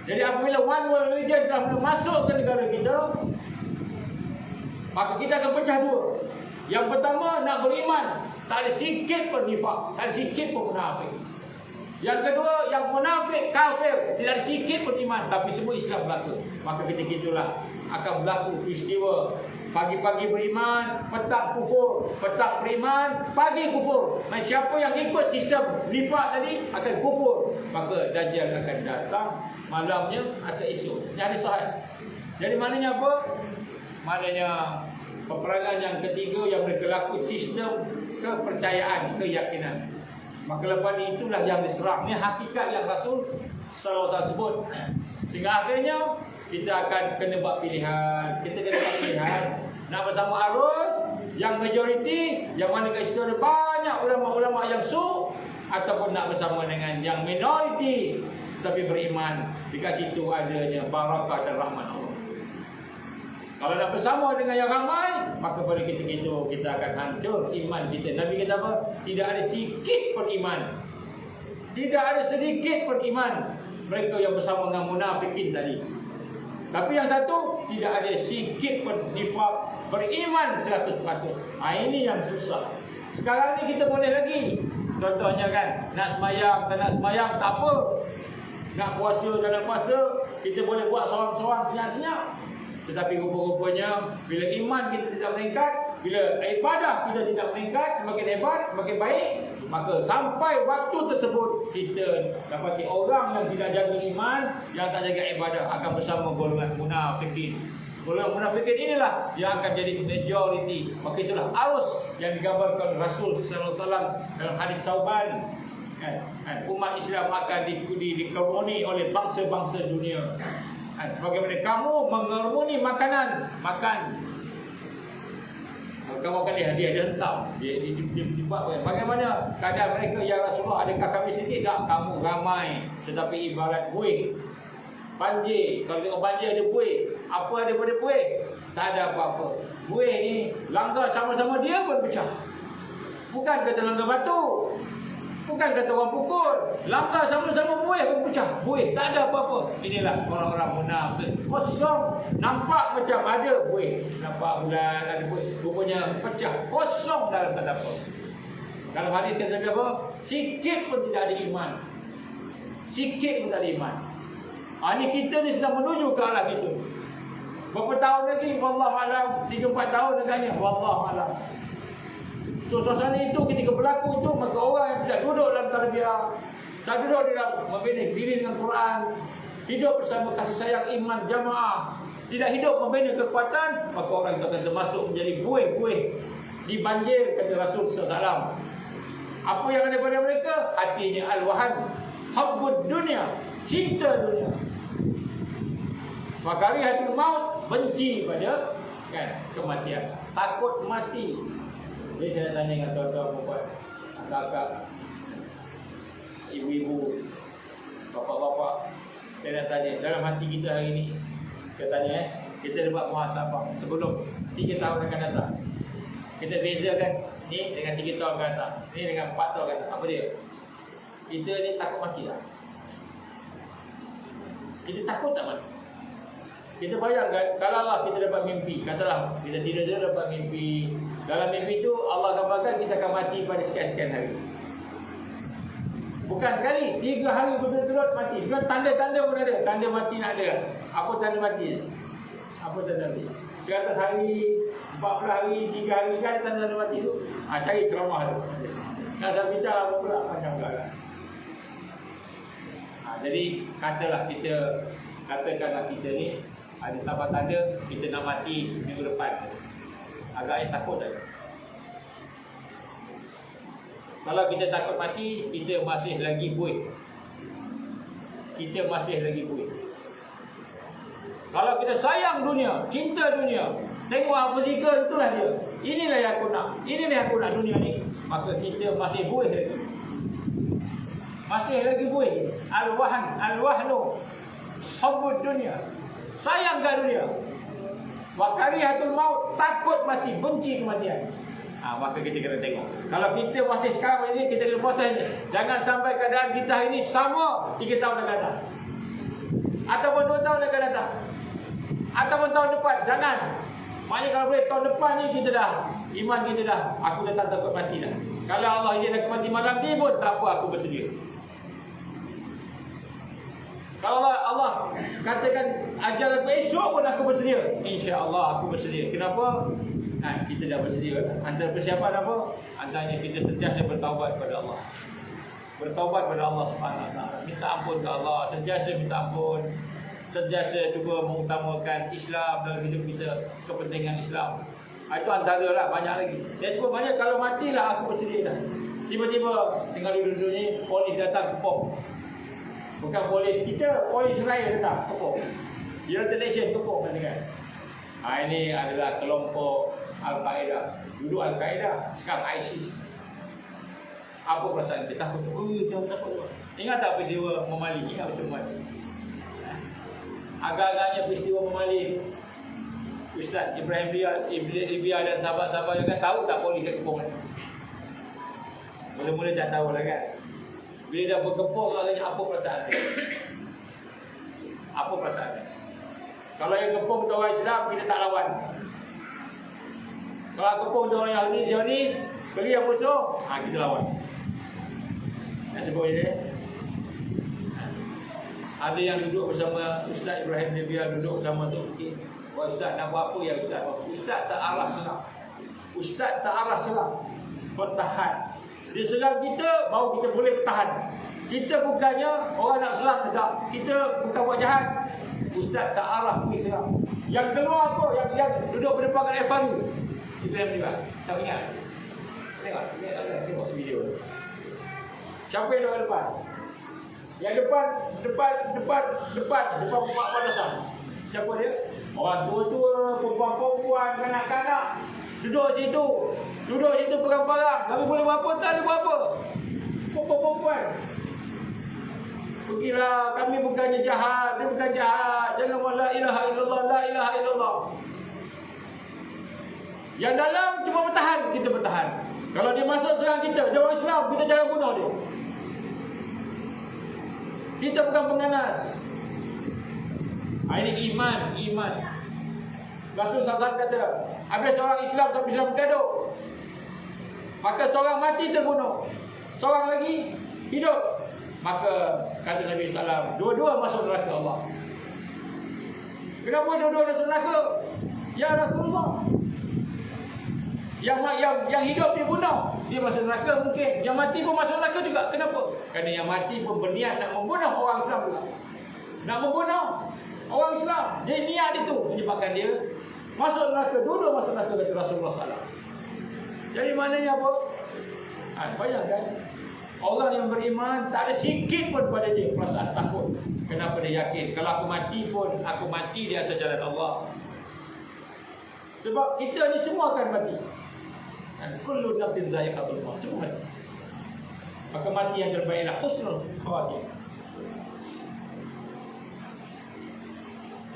B: Jadi apabila one world religion telah masuk ke negara kita, maka kita akan pecah dua. Yang pertama nak beriman, tak ada sikit pun nifaq, tak ada sikit pun munafik. Yang kedua, yang munafik, kafir, tidak ada sikit pun iman, tapi semua Islam berlaku. Maka ketika itulah akan berlaku peristiwa pagi-pagi beriman, petang kufur, petang beriman, pagi kufur. Dan siapa yang ikut sistem nifaq tadi akan kufur, maka Dajjal akan datang malamnya atau esok. Ini hadis sahih. Jadi maknanya apa? Maknanya peperangan yang ketiga yang berlaku sistem kepercayaan, keyakinan. Maka lepas ni itulah yang diserang. Ini hakikat yang Rasul SAW sebut. Sehingga akhirnya kita akan kena buat pilihan. Kita kena buat pilihan. Nak bersama arus yang majoriti, yang mana kat situ ada banyak ulama-ulama yang su, ataupun nak bersama dengan yang minoriti tapi beriman. Dekat situ adanya barakah dan rahmat Allah. Kalau nak bersama dengan yang ramai, maka pada ketika itu kita akan hancur iman kita. Nabi kata apa? Tidak ada sikit pun iman. Tidak ada sedikit pun iman. Mereka yang bersama dengan munafikin tadi. Tapi yang satu, tidak ada sikit pun nifaq, beriman 100%. Ini yang susah. Sekarang ni kita boleh lagi. Contohnya kan, nak semayang, tak nak semayang, tak apa. Nak puasa, tak nak puasa, kita boleh buat seorang-seorang senyap-senyap. Tetapi rupa-rupanya bila iman kita tidak meningkat, bila ibadah kita tidak meningkat, semakin hebat, semakin baik, maka sampai waktu tersebut kita dapati orang yang tidak jaga iman, yang tak jaga ibadah akan bersama golongan munafikin. Golongan munafikin inilah yang akan jadi majoriti. Maka itulah arus yang digambarkan Rasul sallallahu alaihi wasallam dalam hadis Sauban. Umat Islam akan dikerumuni oleh bangsa-bangsa dunia. Bagaimana kamu mengerumuni makanan, makan. Kamu akan lihat dia hentam. Dia buat bagaimana keadaan mereka, ya Rasulullah, adakah kami sedikit? Tak, kamu ramai. Tetapi ibarat buih. Banjir, kalau tengok banjir ada buih. Apa ada pada buih? Tak ada apa-apa. Buih ni langgar sama-sama dia pun pecah. Bukan kata langgar batu, bukan kata orang pukul, langkah sama-sama buih pun pecah. Buih, tak ada apa-apa. Inilah orang-orang munafik. Kosong. Nampak macam ada buih. Nampak bulan ada buih. Rupanya pecah. Kosong dalam tak ada apa. Dalam hadis kata apa? Sikit pun tidak ada iman. Sikit pun tak ada iman. Ini kita ni sedang menuju ke arah itu. Berapa tahun lagi? Wallahualam. 3-4 tahun agaknya. Wallahualam. So, suasana itu ketika berlaku itu, maka orang yang tidak duduk dalam tarbiyah, tak duduk dalam membina diri dengan Quran, hidup bersama kasih sayang iman jamaah, tidak hidup membina kekuatan, maka orang itu akan termasuk menjadi buih-buih di banjir, kata Rasul SAW. Apa yang ada pada mereka? Hatinya al-wahan, hubbud dunia, cinta dunia. Maka karihatul maut, benci pada kematian, takut mati. Jadi saya tanya dengan tuan-tuan, puan, kakak, ibu-ibu, bapak-bapak, saya nak tanya, dalam hati kita hari ini, saya tanya kita dapat muhasabah sebelum 3 tahun akan datang. Kita bezakan ni dengan 3 tahun akan datang, ni dengan 4 tahun akan datang. Apa dia? Kita ni takut mati tak? Kita takut tak mati? Kita bayangkan kalau lah kita dapat mimpi, katalah kita tidur dapat mimpi. Dalam mimpi tu Allah gambarkan kita akan mati pada sekian-sekian hari. Bukan sekali, 3 hari berturut-turut mati. Bukan tanda-tanda pun ada. Tanda mati nak ada. Apa tanda mati? Apa tanda mati? 100 hari, 40 hari, 3 hari kan tanda mati tu. Cari ceramah tu. Nazar bidang apa pula panjang pula. Jadi katakanlah kita ni ada tanda kita nak mati minggu depan. Agaknya takut tak? Kalau kita takut mati, kita masih lagi buih. Kita masih lagi buih. Kalau kita sayang dunia, cinta dunia, tengok apa zikir, itulah dia. Inilah yang aku nak. Inilah yang aku nak dunia ni. Maka kita masih buih lagi. Masih lagi buih. Al-wahnu, hubbud dunia. Sayang ke dunia. Wa karihatul maut, takut mati, benci kematian. Maka kita kena tengok. Kalau kita masih sekarang ini, kita kena proses. Jangan sampai keadaan kita ini sama 3 tahun akan datang, ataupun 2 tahun akan datang, ataupun tahun depan. Jangan. Maknanya kalau boleh tahun depan ni kita dah, iman kita dah, aku dah tak takut mati dah. Kalau Allah izinkan aku mati malam ni pun tak apa, aku bersedia. Kalau Allah katakan ajal aku esok pun aku bersedia, insya-Allah aku bersedia. Kenapa? Kita dah bersedia. Antara persiapan apa? Antaranya kita sentiasa bertaubat kepada Allah. Bertaubat kepada Allah Subhanahu Wa Taala. Minta ampun ke Allah, sentiasa minta ampun. Sentiasa cuba mengutamakan Islam dalam hidup kita, kepentingan Islam. Itu antaralah, banyak lagi. Dia cuba banyak, kalau matilah aku bersedia dah. Tiba-tiba tinggal duduk ni, polis datang kepong. Bukan polis kita, polis raya datang kepong. United Nations kepong kan. Ini adalah kelompok Al-Qaeda. Dulu Al-Qaeda, sekarang ISIS. Apa perasaan kita? Takut. Jangan takut. Ingat tak peristiwa Memali? Ingat peristiwa Memali? Agak-agaknya peristiwa Memali, Ustaz Ibrahim Libya dan sahabat-sahabat juga tahu tak polis kat kepong ni? Mula-mula tak tahu lah kan. Bila dah berkepong, agaknya apa perasaan dia? Apa perasaan dia? Kalau yang kepung untuk orang Islam, kita tak lawan. Kalau kepung untuk orang Yahudi, Zionis, beli yang musuh, kita lawan. Nak sebut je. Ada yang duduk bersama Ustaz Ibrahim Libya, duduk bersama Tok Fikir. Ustaz nak buat apa ya Ustaz? Ustaz tak arah serang. Ustaz tak arah serang. Bertahan. Dia serang kita, baru kita boleh bertahan. Kita bukannya orang nak serang tak. Kita bukan buat jahat. Ustaz tak arah pergi serang. Yang keluar apa? Yang duduk berdepan dengan FRU. Itu yang berdepan. Tak ingat? Tengok video. Siapa yang duduk depan? Yang depan Mak Padasan. Siapa dia? Orang tua-tua, perempuan-perempuan, kanak-kanak. Duduk situ perang-perang. Kami boleh buat apa? Tak ada buat apa. Perempuan-perempuan. Pergilah, kami bukannya jahat. Dia bukan jahat. Jangan buat la ilaha illallah, la ilaha illallah. Yang dalam cuma bertahan, kita bertahan. Kalau dia masuk serang kita, dia orang Islam, kita jangan bunuh dia. Kita bukan pengganas. Ini iman. Rasul SAW kata, habis seorang Islam sampai Islam bergaduh, maka seorang mati terbunuh, seorang lagi hidup. Maka kata Nabi SAW, dua-dua masuk neraka Allah. Kenapa dua-dua masuk neraka? Ya Rasulullah, yang hidup dibunuh, dia masuk neraka mungkin. Yang mati pun masuk neraka juga. Kenapa? Kerana yang mati pun berniat nak membunuh orang Islam juga. Nak membunuh. Orang Islam, dia niat itu menyebabkan dia masuk neraka, dulu masuk neraka kata Rasulullah SAW. Jadi maknanya apa? Bayangkan, orang yang beriman tak ada sikit pun pada dia perasaan takut. Kenapa dia yakin? Kalau aku mati pun, aku mati di atas jalan Allah. Sebab kita ni semua akan mati. Dan kullu nafsin dha'iqatul maut. Semua mati. Maka mati yang terbaiklah husnul khawatir.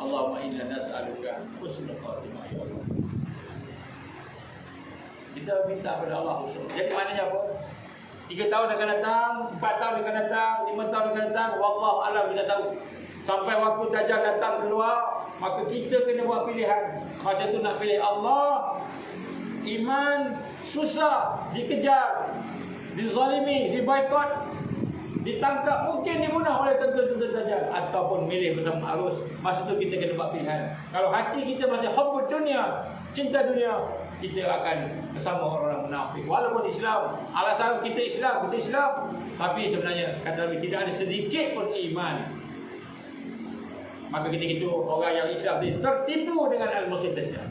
B: Allahumma inna nas'aluka husnul khatimah ya Allah. Kita minta kepada Allah husnul. Jadi maknanya apa? 3 tahun akan datang, 4 tahun akan datang, 5 tahun akan datang, wallahu alam kita tahu. Sampai waktu Dajjal datang keluar, maka kita kena buat pilihan. Masa tu nak pilih Allah, iman, susah, dikejar, dizalimi, diboikot, ditangkap, mungkin dibunuh oleh tentera-tentera Dajjal, ataupun milih bersama arus. Masa tu kita kena buat pilihan. Kalau hati kita masih hubbud dunia, cinta dunia, kita akan bersama orang munafik. Walaupun Islam, alasan kita Islam, tapi sebenarnya kata Nabi tidak ada sedikit pun iman. Maka ketika itu orang yang Islam tertipu dengan al-Masih Dajjal.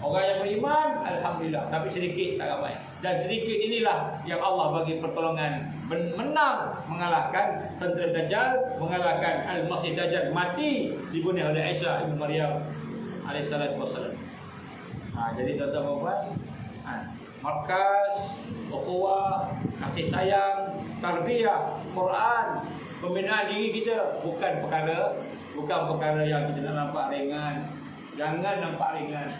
B: Orang yang beriman, alhamdulillah, tapi sedikit tak ramai. Dan sedikit inilah yang Allah bagi pertolongan, menang mengalahkan tentera Dajjal, mengalahkan al-Masih Dajjal, mati dibunuh oleh Isa ibn Maryam alaihissalatu wassalam. Jadi tuan-tuan, markas, ukhuwah, kasih sayang, tarbiyah, Quran, pembinaan diri kita bukan perkara yang kita nak nampak ringan. Jangan nampak ringan.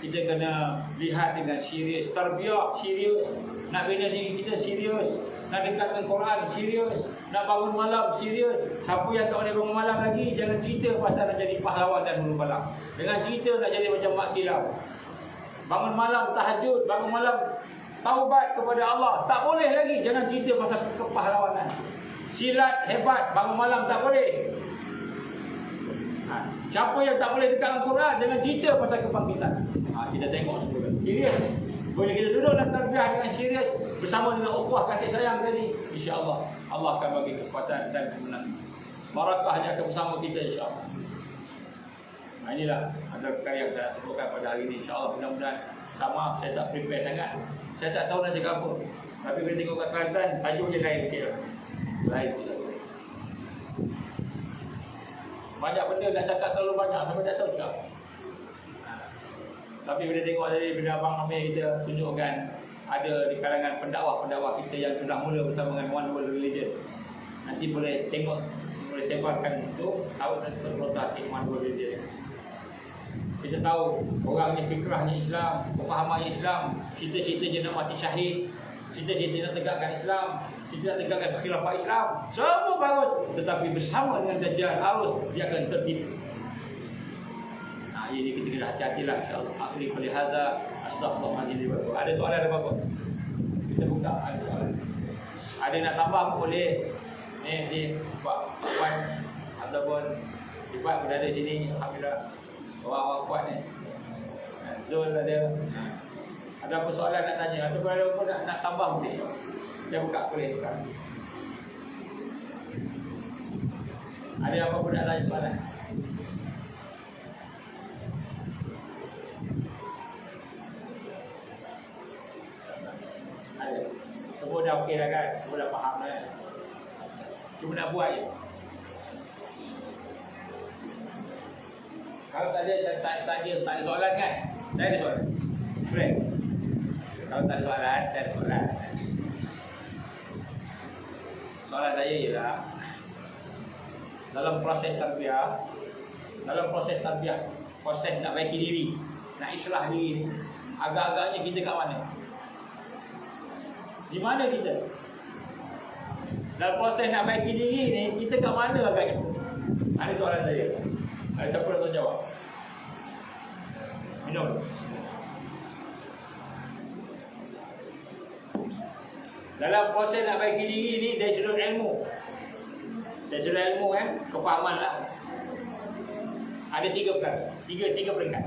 B: Kita kena lihat dengan serius. Tarbiyah serius. Nak bina diri kita serius. Nak dekat dengan Quran serius. Nak bangun malam serius. Siapa yang tak boleh bangun malam lagi, jangan cerita pasal nak jadi pahlawan dan hulu balang. Dengan cerita nak jadi macam Mak Kilau. Bangun malam tahajud, bangun malam taubat kepada Allah. Tak boleh lagi. Jangan cerita pasal kepahlawanan. Silat hebat, bangun malam tak boleh. Siapa yang tak boleh dekat Al-Quran, jangan cerita pasal kebangkitan. Kita tengok semua. Serius. Bila kita duduk dalam tarbiyah dengan serius, bersama dengan ukhuwah kasih sayang tadi, insya-Allah Allah akan bagi kekuatan dan kemenangan. Barakahnya akan bersama kita insya-Allah. Inilah antara perkara yang saya sebutkan pada hari ini. InsyaAllah mudah-mudahan. Sama saya tak prepare sangat. Saya tak tahu nak cakap apa. Tapi bila tengok kat Kelantan, tajuk je lain sikit. Lain sikit. Banyak benda nak cakap terlalu banyak sampai tak tahu cakap. Tapi bila tengok tadi, bila Abang Amir kita tunjukkan ada di kalangan pendakwah-pendakwah kita yang sudah mula bersama dengan One World Religion. Nanti boleh tengok, boleh sebarkan itu, tahu dan terprotasi One World Religion. Kita tahu orang ni fikrahnya Islam, pemahamannya Islam, cita-citanya nak mati syahid, cita-cita nak tegakkan Islam, cita nak tegakkan khilafah Islam, semua bagus. Tetapi bersama dengan Dajjal harus dia akan tertipu. Ini kita kena hati-hatilah insya-Allah. Akhiri qali hadza astaghfirullahaladzim. Ada soalan ada apa? Kita buka ada soalan. Ada nak tambah boleh. Ni Pak Wan ataupun Ibu berada sini, alhamdulillah. Orang-orang kuat ni. Zul ada. Ada apa soalan nak tanya? Ada apa nak tambah boleh? Saya buka boleh buka. Ada apa pun nak tanya soalan? Ada. Semua dah okey dah kan? Semua dah faham dah kan? Cuma nak buat je. Kalau tak ada soalan kan? Saya ada soalan. Boleh? Kalau tak ada soalan, saya ada soalan. Soalan saya ialah, dalam proses tarbiyah, proses nak baiki diri, nak islah diri, agak-agaknya kita kat mana? Di mana kita? Dalam proses nak baiki diri ni, kita kat mana agaknya? Ada soalan saya. Ada siapa nak jawab? Minum. Dalam proses nak baiki diri ni dari sudut ilmu. Dari sudut ilmu kan, kefahaman lah. Ada 3 perkara, 3 peringkat.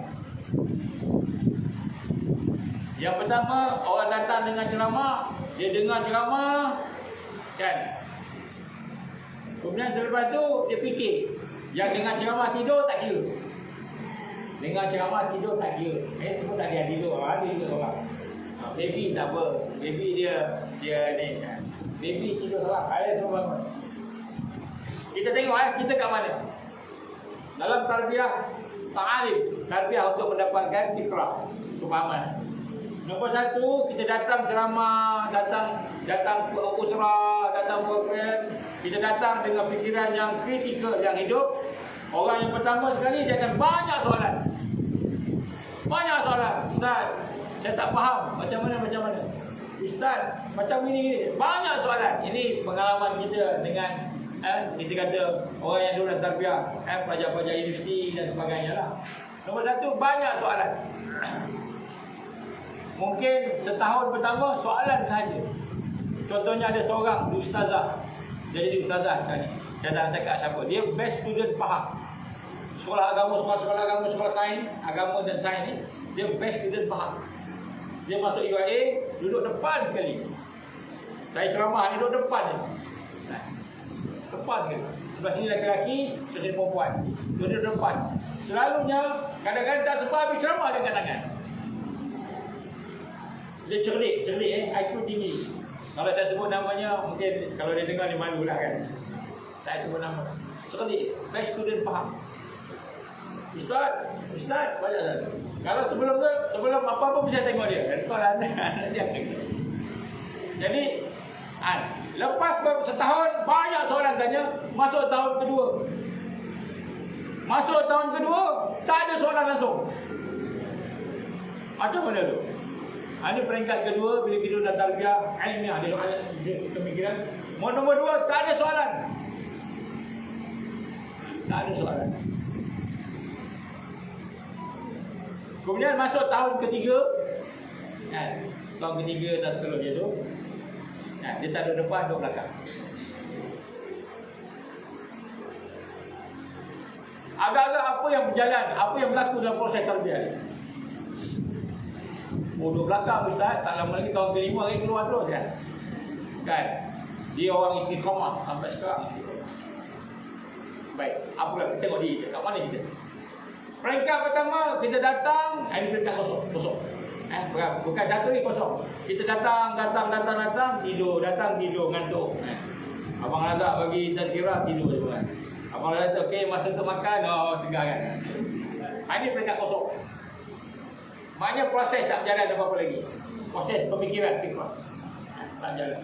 B: Yang pertama, orang datang dengan ceramah, dia dengar ceramah kan. Kemudian selepas tu dia fikir, Yang dengar ceramah tidur tak kira. Dengar ceramah tidur tak kira. Semua tak ada tidur. Ada juga orang. Baby tak apa. Baby dia ni. Baby tidur seorang. Ayah semua bangun. Kita tengok kita kat mana? Dalam tarbiyah ta'alim. Tarbiyah untuk mendapatkan fikrah. Kefahaman. Nombor satu, kita datang ceramah, datang usrah, datang program. Kita datang dengan fikiran yang kritikal, yang hidup. Orang yang pertama sekali dia akan banyak soalan. Banyak soalan. Ustaz, saya tak faham macam mana. Ustaz, macam ini. Banyak soalan. Ini pengalaman kita dengan kita kata orang yang dulu dalam tarbiyah, pelajar-pelajar universiti dan sebagainya lah. Nombor satu, banyak soalan. Mungkin setahun pertama soalan sahaja. Contohnya ada seorang ustazah. Dia jadi ustazah sekarang ni. Saya tak nak cakap siapa. Dia best student faham. Sekolah agama, sekolah sains, agama dan sains ni, dia best student faham. Dia masuk UIA, duduk depan sekali. Saya ceramah, duduk depan ni. Depan sekali. Sebelah sini lelaki, sebelah sini perempuan. Duduk depan. Selalunya, kadang-kadang tak sempat habis ceramah dengan tangan. Dia cerdik, IQ tinggi. Kalau saya sebut namanya, mungkin kalau dia dengar dia malu lah kan. Saya sebut nama. Cerdik, best student faham. Ustaz, banyak tak? Kalau sebelum apa-apa bisa tengok dia. Kalau dia. Jadi, lepas setahun, banyak soalan tanya. Masuk tahun kedua, tak ada soalan langsung. Macam mana tu? Ini peringkat kedua, bila kita dah tarbiyah ilmiah, dia ada pemikiran. Nombor dua, tak ada soalan. Tak ada soalan. Kemudian masuk tahun ketiga. Tahun ketiga dan seterusnya tu. Dia tak duduk depan, duduk belakang. Agak-agak apa yang berjalan, apa yang berlaku dalam proses tarbiyah ni? Duduk belakang Ustaz, tak lama lagi tahun ke-5 lagi keluar terus kan? Kan? Dia orang istiqamah sampai sekarang istiqamah. Baik, apa pula kita tengok dia kat mana kita? Peringkat pertama kita datang, ini peringkat kosong. Bukan data ni kosong. Kita datang, tidur, ngantuk. Abang Razak bagi tazkirah, tidur je kan. Abang Razak okey, masa untuk makan, segar kan. Ini peringkat kosong. Maknanya proses tak berjalan apa-apa lagi. Proses pemikiran, fikrah tak berjalan.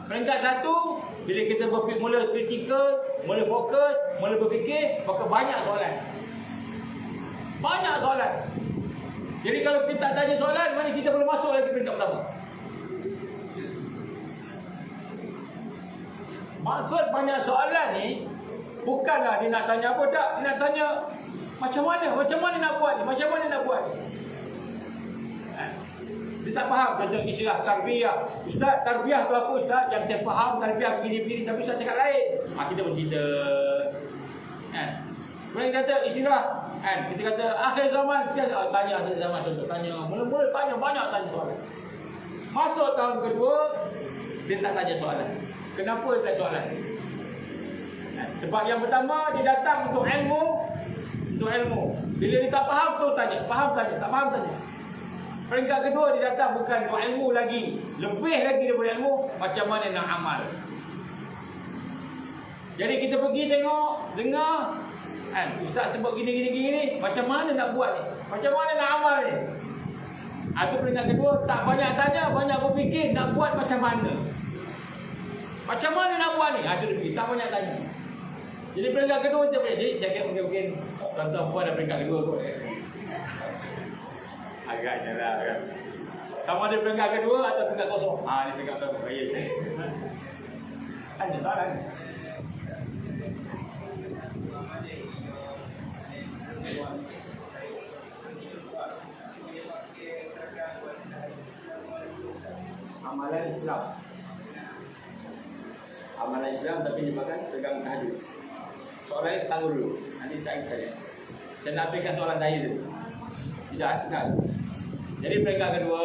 B: Peringkat satu, bila kita mula kritikal, mula fokus, mula berfikir, maka banyak soalan. Banyak soalan. Jadi kalau kita tak tanya soalan, mana kita boleh masuk lagi peringkat pertama. Maksud banyak soalan ni, bukanlah dia nak tanya apa tak. Dia nak tanya macam mana nak buat ni, Dia tak faham contoh istilah tarbiyah. Ustaz, tarbiyah tu apa Ustaz? Yang saya faham tarbiyah begini-begini, tapi Ustaz cakap lain. Kita bercerita. Kemudian kata istilah, kita kata akhir zaman, tanya akhir zaman contoh, tanya. Mula-mula tanya, banyak tanya soalan. Masuk tahun kedua, dia tak tanya soalan. Kenapa dia tak soalan? Sebab yang pertama, dia datang untuk ilmu. Bila dia tak faham tu tanya, tak faham tanya. Peringkat kedua dia datang bukan untuk ilmu lagi, lebih lagi daripada ilmu, macam mana nak amal. Jadi kita pergi tengok, dengar, Ustaz sebut gini, macam mana nak buat ni? Macam mana nak amal ni? Itu peringkat kedua, tak banyak tanya, banyak berfikir nak buat macam mana. Macam mana nak buat ni? Itu dia pergi, tak banyak tanya. Jadi peringkat kedua kita boleh. Jadi saya kira mungkin contoh apa ada peringkat kedua kot. Agaknya lah kan. Sama ada peringkat kedua atau peringkat kosong. Ni peringkat pertama. Ya. Ada soalan. Amalan Islam tapi dimakan pegang tahajud. Soalan ini tangguh dulu. Nanti saya tanya. Saya nak berikan soalan saya dulu. Tidak asal. Jadi peringkat kedua,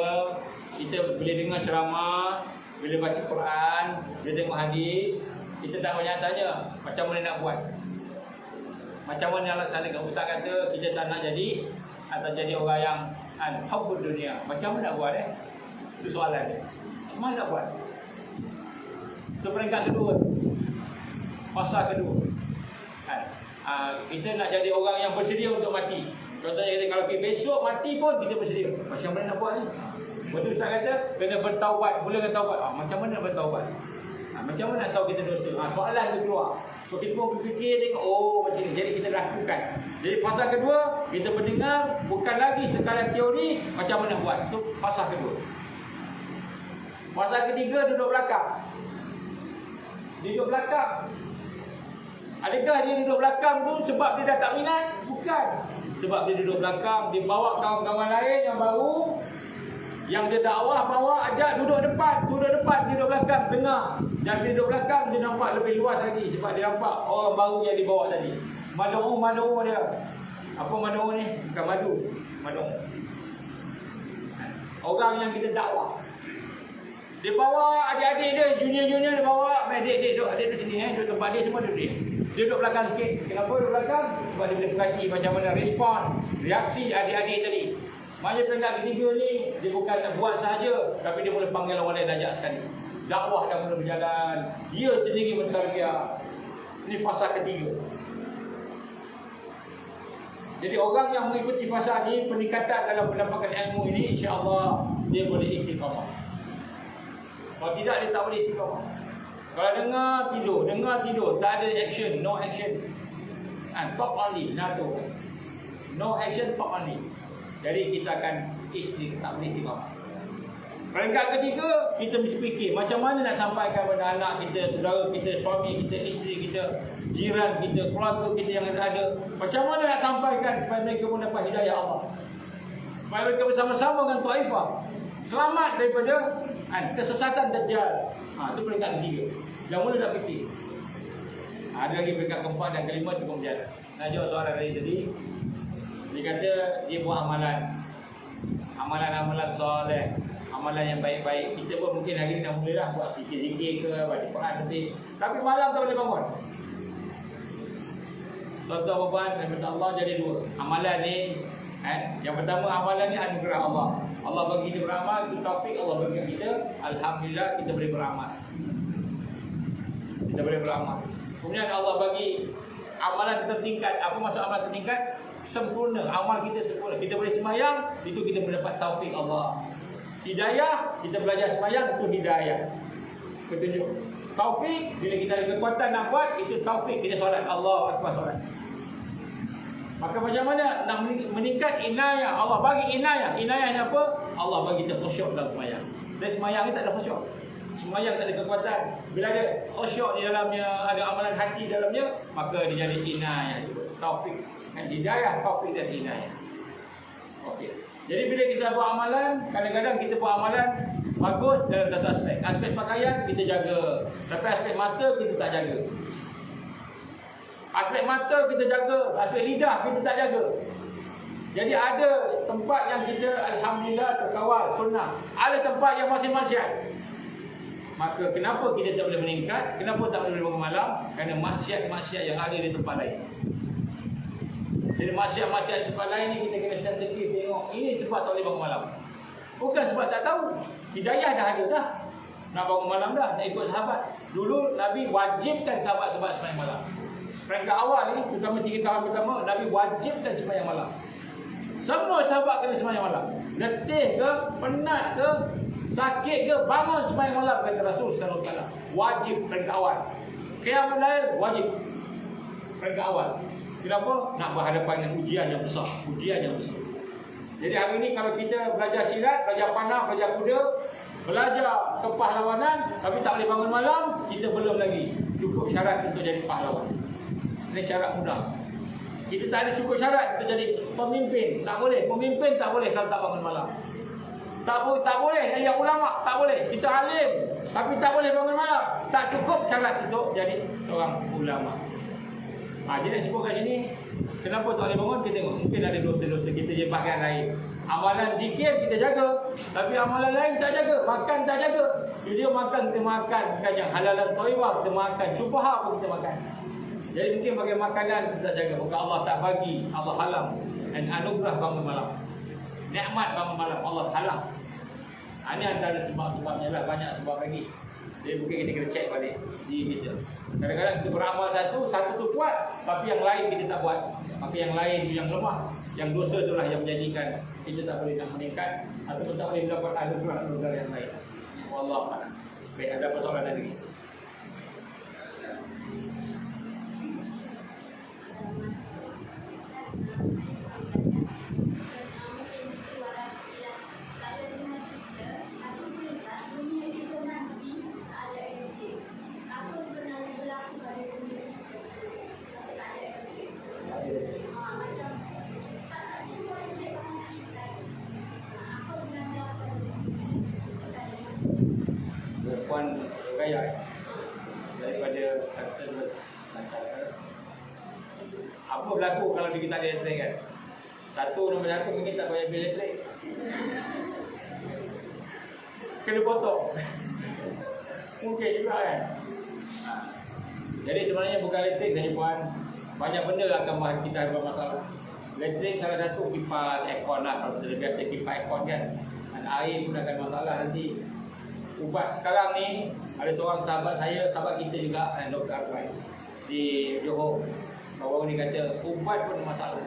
B: kita boleh dengar ceramah, bila baca Quran, bila tengok hadis, kita tak banyak tanya macam mana nak buat. Macam mana laksanakan? Ustaz kata kita tak nak jadi atau jadi orang yang hubbud dunia. Macam mana nak buat Itu soalan dia. Macam mana nak buat? Itu peringkat kedua. Fasa kedua. Kita nak jadi orang yang bersedia untuk mati. Contohnya kita kalau besok mati pun kita bersedia. Macam mana nak buat ni? Betul Ustaz kata kena bertaubat. Mulakan taubat. Macam mana nak bertaubat? Macam mana nak tahu kita dosa? Soalan tu keluar. So kita pun berfikir tengok, macam ni. Jadi kita lakukan. Jadi fasa kedua, kita mendengar bukan lagi sekadar teori, macam mana buat. Itu fasa kedua. Fasa ketiga, duduk belakang. Duduk belakang. Adakah dia duduk belakang tu sebab dia dah tak minat? Bukan. Sebab dia duduk belakang, dia bawa kawan-kawan lain yang baru, yang dia dakwah, bawa, ajak duduk depan, duduk belakang, dengar. Dan dia duduk belakang, dia nampak lebih luas lagi. Sebab dia nampak orang baru yang dibawa tadi. Madu dia. Apa madu ni? Bukan madu. Orang yang kita dakwah. Dia bawa adik-adik dia, junior-junior dia bawa. Adik duduk sini, duduk tempat dia, semua duduk dia. Dia duduk belakang sikit. Kenapa duduk belakang? Sebab dia boleh perhati macam mana respon, reaksi adik-adik tadi. Maknanya peringkat ketiga ni, dia bukan nak buat sahaja, tapi dia boleh panggil orang lain ajak sekali. Dakwah dah mula berjalan, dia sendiri mentarbiyah. Ini fasa ketiga. Jadi orang yang mengikuti fasa ni, peningkatan dalam mendapatkan ilmu ini, insya-Allah dia boleh istiqamah. Kalau tidak, dia tak boleh istiqamah. Kalau dengar tidur, tak ada action, no action. Talk only, NATO. No action, talk only. Jadi kita akan tak boleh istiqamah. Peringkat ketiga, kita mesti fikir macam mana nak sampaikan kepada anak kita, saudara kita, suami kita, isteri kita, jiran kita, keluarga kita yang ada. Macam mana nak sampaikan supaya mereka mendapat hidayah Allah. Supaya mereka bersama-sama dengan Taifah selamat daripada kesesatan Dajjal. Itu peringkat ketiga. Yang mula nak fikir. Ada lagi peringkat keempat dan kelima tu kemudian. Nak jawab soalan tadi. Dia kata dia buat amalan soleh, amalan yang baik-baik. Kita pun mungkin hari ni dah mulalah buat zikir-zikir ke, baca Quran nanti. Tapi malam tak boleh bangun. Contoh beban daripada Allah jadi dua. Amalan ni yang pertama, amalan ni anugerah Allah. Allah bagi kita beramal, itu taufik Allah bagi kita. Alhamdulillah kita boleh beramal. Kemudian Allah bagi amalan tertingkat. Apa maksud amalan tertingkat? Sempurna, amal kita sempurna. Kita boleh sembahyang, itu kita mendapat taufik Allah. Hidayah, kita belajar sembahyang, itu hidayah, petunjuk. Taufik, bila kita ada kekuatan nak buat, itu taufik, kita solat. Allahu Akbar, solat. Maka macam mana nak meningkat inayah? Allah bagi inayah. Inayahnya apa? Allah bagi kita khusyuk dalam sembahyang. Dan sembahyang ni tak ada khusyuk. Sembahyang tak ada kekuatan. Bila ada khusyuk di dalamnya, ada amalan hati di dalamnya, maka dia jadi inayah, taufik. Hidayah, taufik dan inayah. Okey. Jadi bila kita buat amalan, kadang-kadang kita buat amalan bagus dalam satu aspek. Aspek pakaian kita jaga, tapi aspek mata kita tak jaga. Aspek mata kita jaga, aspek lidah kita tak jaga. Jadi ada tempat yang kita alhamdulillah terkawal sunnah, ada tempat yang masih maksiat. Maka kenapa kita tak boleh meningkat? Kenapa tak boleh bangun malam? Kerana maksiat-maksiat yang ada di tempat lain. Jadi maksiat-maksiat di tempat lain ni kita kena sensitif tengok. Ini sebab tak boleh bangun malam. Bukan sebab tak tahu. Hidayah dah ada dah. Nak bangun malam dah, nak ikut sahabat. Dulu Nabi wajibkan sahabat-sahabat sembahyang malam. Peringkat awal ni, terutama 3 tahun pertama, Nabi wajibkan sembahyang malam. Semua sahabat kena sembahyang malam. Letih ke, penat ke, sakit ke, bangun sembahyang malam, kata Rasul sallallahu alaihi wasallam. Wajib peringkat awal. Qiyamul lail wajib peringkat awal. Kenapa? Nak berhadapan dengan ujian yang besar. Jadi hari ini kalau kita belajar silat, belajar panah, belajar kuda, belajar kepahlawanan, tapi tak boleh bangun malam, kita belum lagi cukup syarat untuk jadi pahlawan. Ini syarat mudah. Kita tak ada cukup syarat untuk jadi pemimpin. Tak boleh. Pemimpin tak boleh kalau tak bangun malam. Tak boleh jadi ulama, tak boleh. Kita alim, tapi tak boleh bangun malam. Tak cukup syarat untuk jadi seorang ulama. Jadi nak sebut kat sini, kenapa tak boleh bangun? Kita tengok, mungkin ada dosa-dosa kita je bahagian lain. Amalan zikir kita jaga, tapi amalan lain tak jaga. Makan tak jaga. Dia makan, kita makan. Bukan yang halal dan thayyibah, kita makan. Syubhah pun kita makan. Jadi mungkin bagi makanan kita jaga. Bukan Allah tak bagi, Allah halang. Dan anugerah bangun malam, nikmat bangun malam Allah halang. Ini antara sebab-sebabnya lah, banyak sebab lagi. Jadi mungkin kita kena cek balik diri kita. Kadang-kadang kita beramal satu tu kuat, tapi yang lain kita tak buat. Maka yang lain tu yang lemah. Yang dosa itulah yang menjadikan kita tak boleh nak meningkat ataupun tak boleh mendapat anugerah yang lain. Wallahu a'lam. Baik, ada persoalan lagi? Puan gaya daripada apa berlaku kalau kita tak ada elektrik kan? Nombor satu mungkin tak payah bil elektrik, kena potong. Mungkin juga kan. Jadi sebenarnya bukan elektrik saja puan, banyak benda akan kita bermasalah. Elektrik salah satu kipas aircon lah, kalau kita biasa kipas aircon kan, dan air pun akan masalah nanti. Ubat sekarang ni ada seorang sahabat saya, sahabat kita juga, Dr. Arwai di Johor. Baru ni kata ubat pun masalah.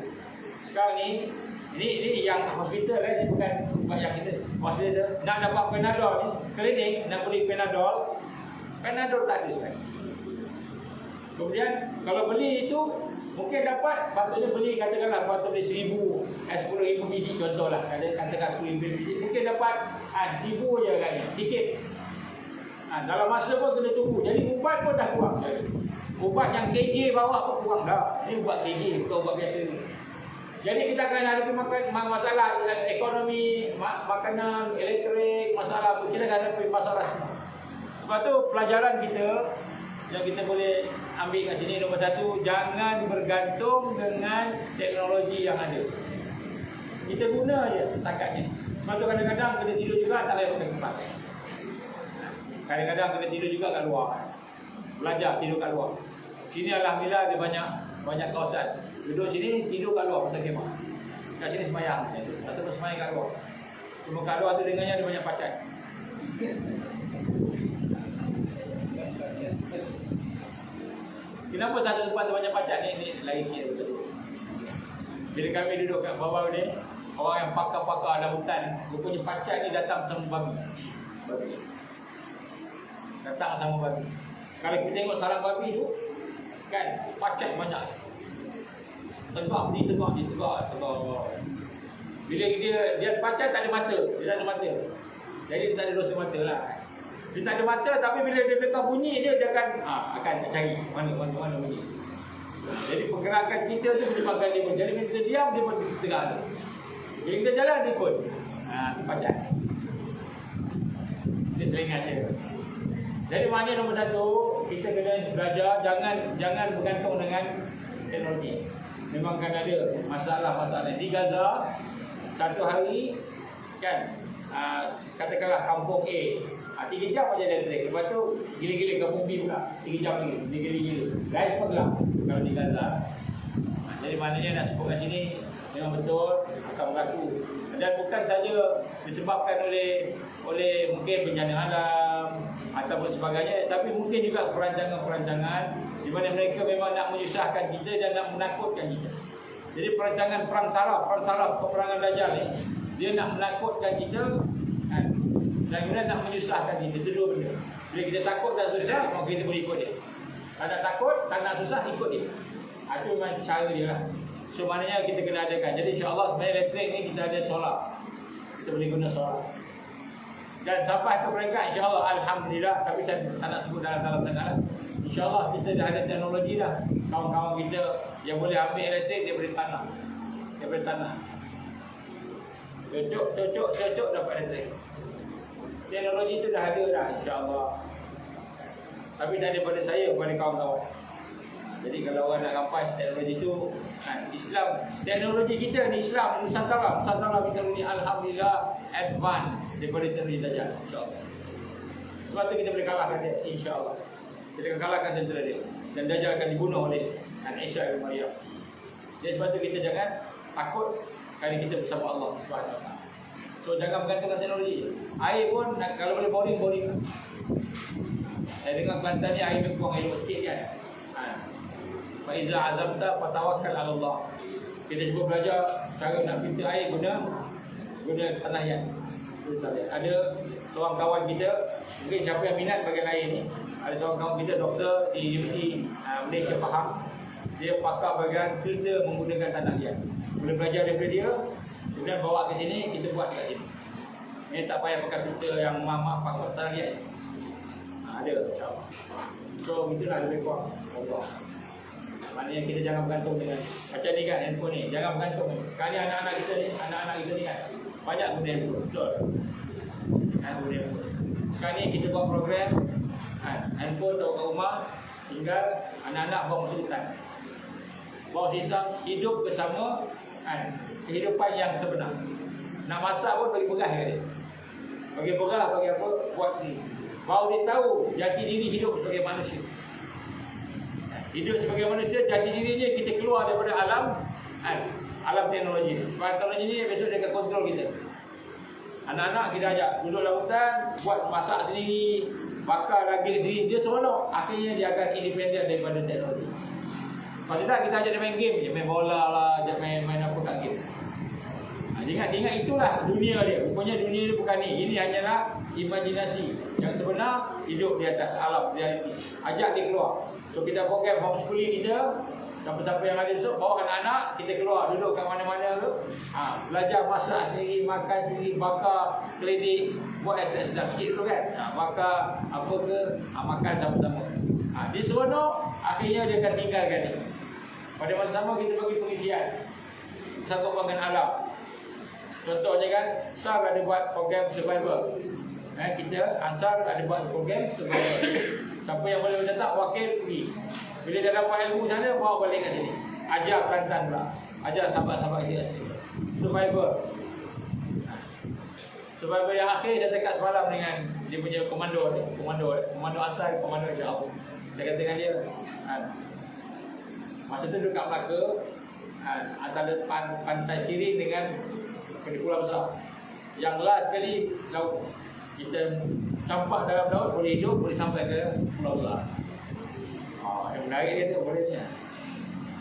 B: Sekarang ni ini yang hospital ni bukan ubat yang kita. Hospital nak dapat Panadol ni, klinik nak beli Panadol tak ada kan. Kemudian kalau beli itu mungkin dapat, patutnya beli katakanlah patut beli 10,000 biji contohlah, katakan 10,000 biji, mungkin dapat 1,000 je agaknya, sikit. Dalam masa pun kena tunggu. Jadi ubat pun dah kurang. Ubat yang KJ bawa pun kurang dah. Ini ubat KJ, bukan ubat biasa ni. Jadi kita akan hadapi masalah ekonomi, makanan, elektrik, masalah kita akan hadapi masalah semua. Sebab tu pelajaran kita yang kita boleh ambil kat sini, nombor satu, jangan bergantung dengan teknologi yang ada. Kita guna je setakatnya. Sebab tu kadang-kadang kena tidur juga tak payah pakai kipas. Kadang-kadang kena tidur juga kat luar. Belajar tidur kat luar. Sini alhamdulillah dia banyak kawasan. Duduk sini tidur kat luar pasal kemah. Kat sini semayang. Ataupun semayang kat luar. Cuma kat luar tu dengannya ada banyak pacat. Kenapa satu tempat tu banyak pacat ni lain sikit betul. Bila kami duduk kat bawah ni, orang yang pakar-pakar dalam hutan, rupanya pacat ni datang sama babi. Datang sama babi. Kalau kita tengok sarang babi tu, kan pacat banyak. Tegak ni. Bila dia pacat tak ada mata, dia tak ada mata. Jadi dia tak ada dosa mata lah. Dia tak ada mata, tapi bila dia dengar bunyi dia akan cari mana bunyi. Jadi pergerakan kita tu menyebabkan dia pun. Jadi bila kita diam dia pun tegak tu. Bila kita jalan dia pun pacat. Dia seringat dia. Jadi maknanya nombor satu, kita kena belajar jangan bergantung dengan teknologi. Memang kan ada masalah-masalah. Di Gaza satu hari kan katakanlah kampung A 3 jam aja dari trek. Lepas tu gila-gila kampung B pula 3 jam lagi. Dia gila-gila. Lain pun gelap kalau di Gaza. Jadi maknanya nak sebut kat sini memang betul akan berlaku. Dan bukan saja disebabkan oleh mungkin bencana alam ataupun sebagainya, tapi mungkin juga perancangan-perancangan di mana mereka memang nak menyusahkan kita dan nak menakutkan kita. Jadi perancangan perang saraf peperangan Dajjal ni, dia nak menakutkan kita kan, dan kemudian nak menyusahkan kita. Itu dua benda. Bila kita takut dan susah, maka kita boleh ikut dia. Tak nak takut, tak nak susah, ikut dia. Itu memang cara dia lah. So maknanya kita kena adakan. Jadi insyaAllah sebenarnya elektrik ni kita ada solar. Kita boleh guna solar. Dan sampai ke mereka insyaAllah alhamdulillah. Tapi saya tak nak sebut dalam tengah lah. InsyaAllah kita dah ada teknologi dah. Kawan-kawan kita yang boleh ambil elektrik, dia boleh tanam. Cocok dapat elektrik. Teknologi tu dah ada dah insyaAllah. Tapi dah daripada saya kepada kawan-kawan. Jadi kalau orang nak rampas teknologi tu, Islam, teknologi kita ni Islam, Nusantara kita ni alhamdulillah advance daripada teknologi Dajjal, insyaAllah. Sebab tu kita boleh kalahkan dia, insyaAllah. Kita akan kalahkan tentera dia. Dan Dajjal akan dibunuh oleh Isa bin Maryam. Jadi sebab itu kita jangan takut kerana kita bersama Allah Subhanahu Wa Taala. So jangan bergantung teknologi. Air pun kalau boleh boring. Saya dengar Kelantan ni air kurang elok sikit kan. Fa iza azamta fatawakkal 'ala Allah. Kita cuba belajar cara nak filter air guna tanayan. Ada seorang kawan kita, mungkin siapa yang minat bahagian air ni, ada seorang kawan kita doktor di Universiti Malaysia Faham. Dia pakar bahagian filter menggunakan tanayan. Boleh belajar daripada dia, kemudian bawa ke sini, kita buat kat sini. Ini tak payah pakai filter yang mak pakai tanayan. Ada insya-Allah. So itulah lebih kurang Allah. Maknanya kita jangan bergantung dengan macam ni kan, handphone ni. Jangan bergantung. Kali anak-anak kita ni kan banyak guna handphone. Betul. Guna handphone. Sekarang ni kita buat program handphone tahu kat rumah, tinggal anak-anak bawa masuk hutan. Bawa sistem hidup bersama kehidupan yang sebenar. Nak masak pun bagi beras kat dia. Bagi beras, bagi apa, buat ni. Baru dia tahu jati diri hidup sebagai manusia. Hidup sebagai manusia, jati dirinya kita keluar daripada alam teknologi. Sebab teknologi ni besok dia akan kontrol kita. Anak-anak kita ajak duduk dalam hutan, buat masak sendiri, bakar daging sendiri, dia seronok. Akhirnya dia akan independen daripada teknologi. Kalau tidak, kita ajak dia main game je, main bola lah, ajak main apa kat game. Ingat itulah dunia dia. Rupanya dunia dia bukan ni. Ini hanyalah imajinasi. Yang sebenar hidup di atas alam realiti. Ajak dia keluar. So kita program homeschooling kita. Siapa-siapa yang ada besok, bawa anak-anak, kita keluar duduk kat mana-mana tu. Belajar masak sendiri, makan sendiri, bakar kelidik, buat exercise sikit tu kan. Bakar apa ke, makan sama-sama. Dia seronok, akhirnya dia akan tinggalkan ni. Pada masa sama kita bagi pengisian. Bersama dengan alam. Contohnya kan, SAR ada buat program survival. Kita Ansar ada buat program survival. Siapa yang boleh datang, wakil pergi. Bila dah dapat ilmu sana, bawa balik kat sini. Ajar Kelantan pula. Ajar sahabat-sahabat kita kat sini. Survival. Survival yang akhir saya dekat semalam dengan dia punya komando ni. Komando Ansar, komando insya-Allah. Saya kata dengan dia, masa tu dekat Melaka, antara pantai Sirin dengan Pulau Besar. Yang last sekali laut. Kita campak dalam laut, boleh hidup, boleh sampai ke Pulau Besar. Yang menarik dia tu bolehnya.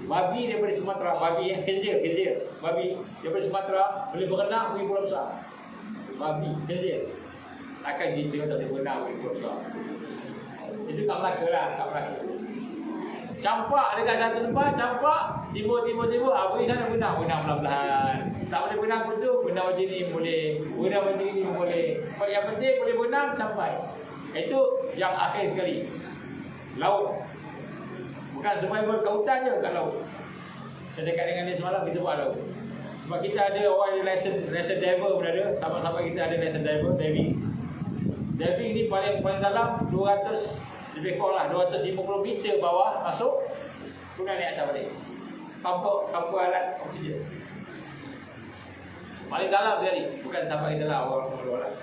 B: Babi daripada Sumatera, babi yang kerja. Babi daripada Sumatera boleh berenang pergi Pulau Besar. Babi kerja. Takkan kita tak boleh berenang pergi Pulau Besar. Itu kat Melaka lah, kat Melaka. Campak dekat satu tempat, campak, tiba-tiba pergi sana berenang pelan-pelan. Tak boleh berenang pun tu, berenang macam ni boleh, berenang macam ni boleh. Yang penting boleh berenang sampai. Itu yang akhir sekali. Laut. Bukan survival kat hutan je, kat laut. Saya dekat dengan dia semalam, kita buat laut. Sebab kita ada orang yang lesson diver pun ada. Sahabat-sahabat kita ada lesson diver, diving. Diving ni paling dalam 200 lebih kurang lah 250 meter bawah masuk, kemudian naik atas balik. Tanpa alat oksigen. Paling dalam sekali. Bukan sampai kita lah orang-orang.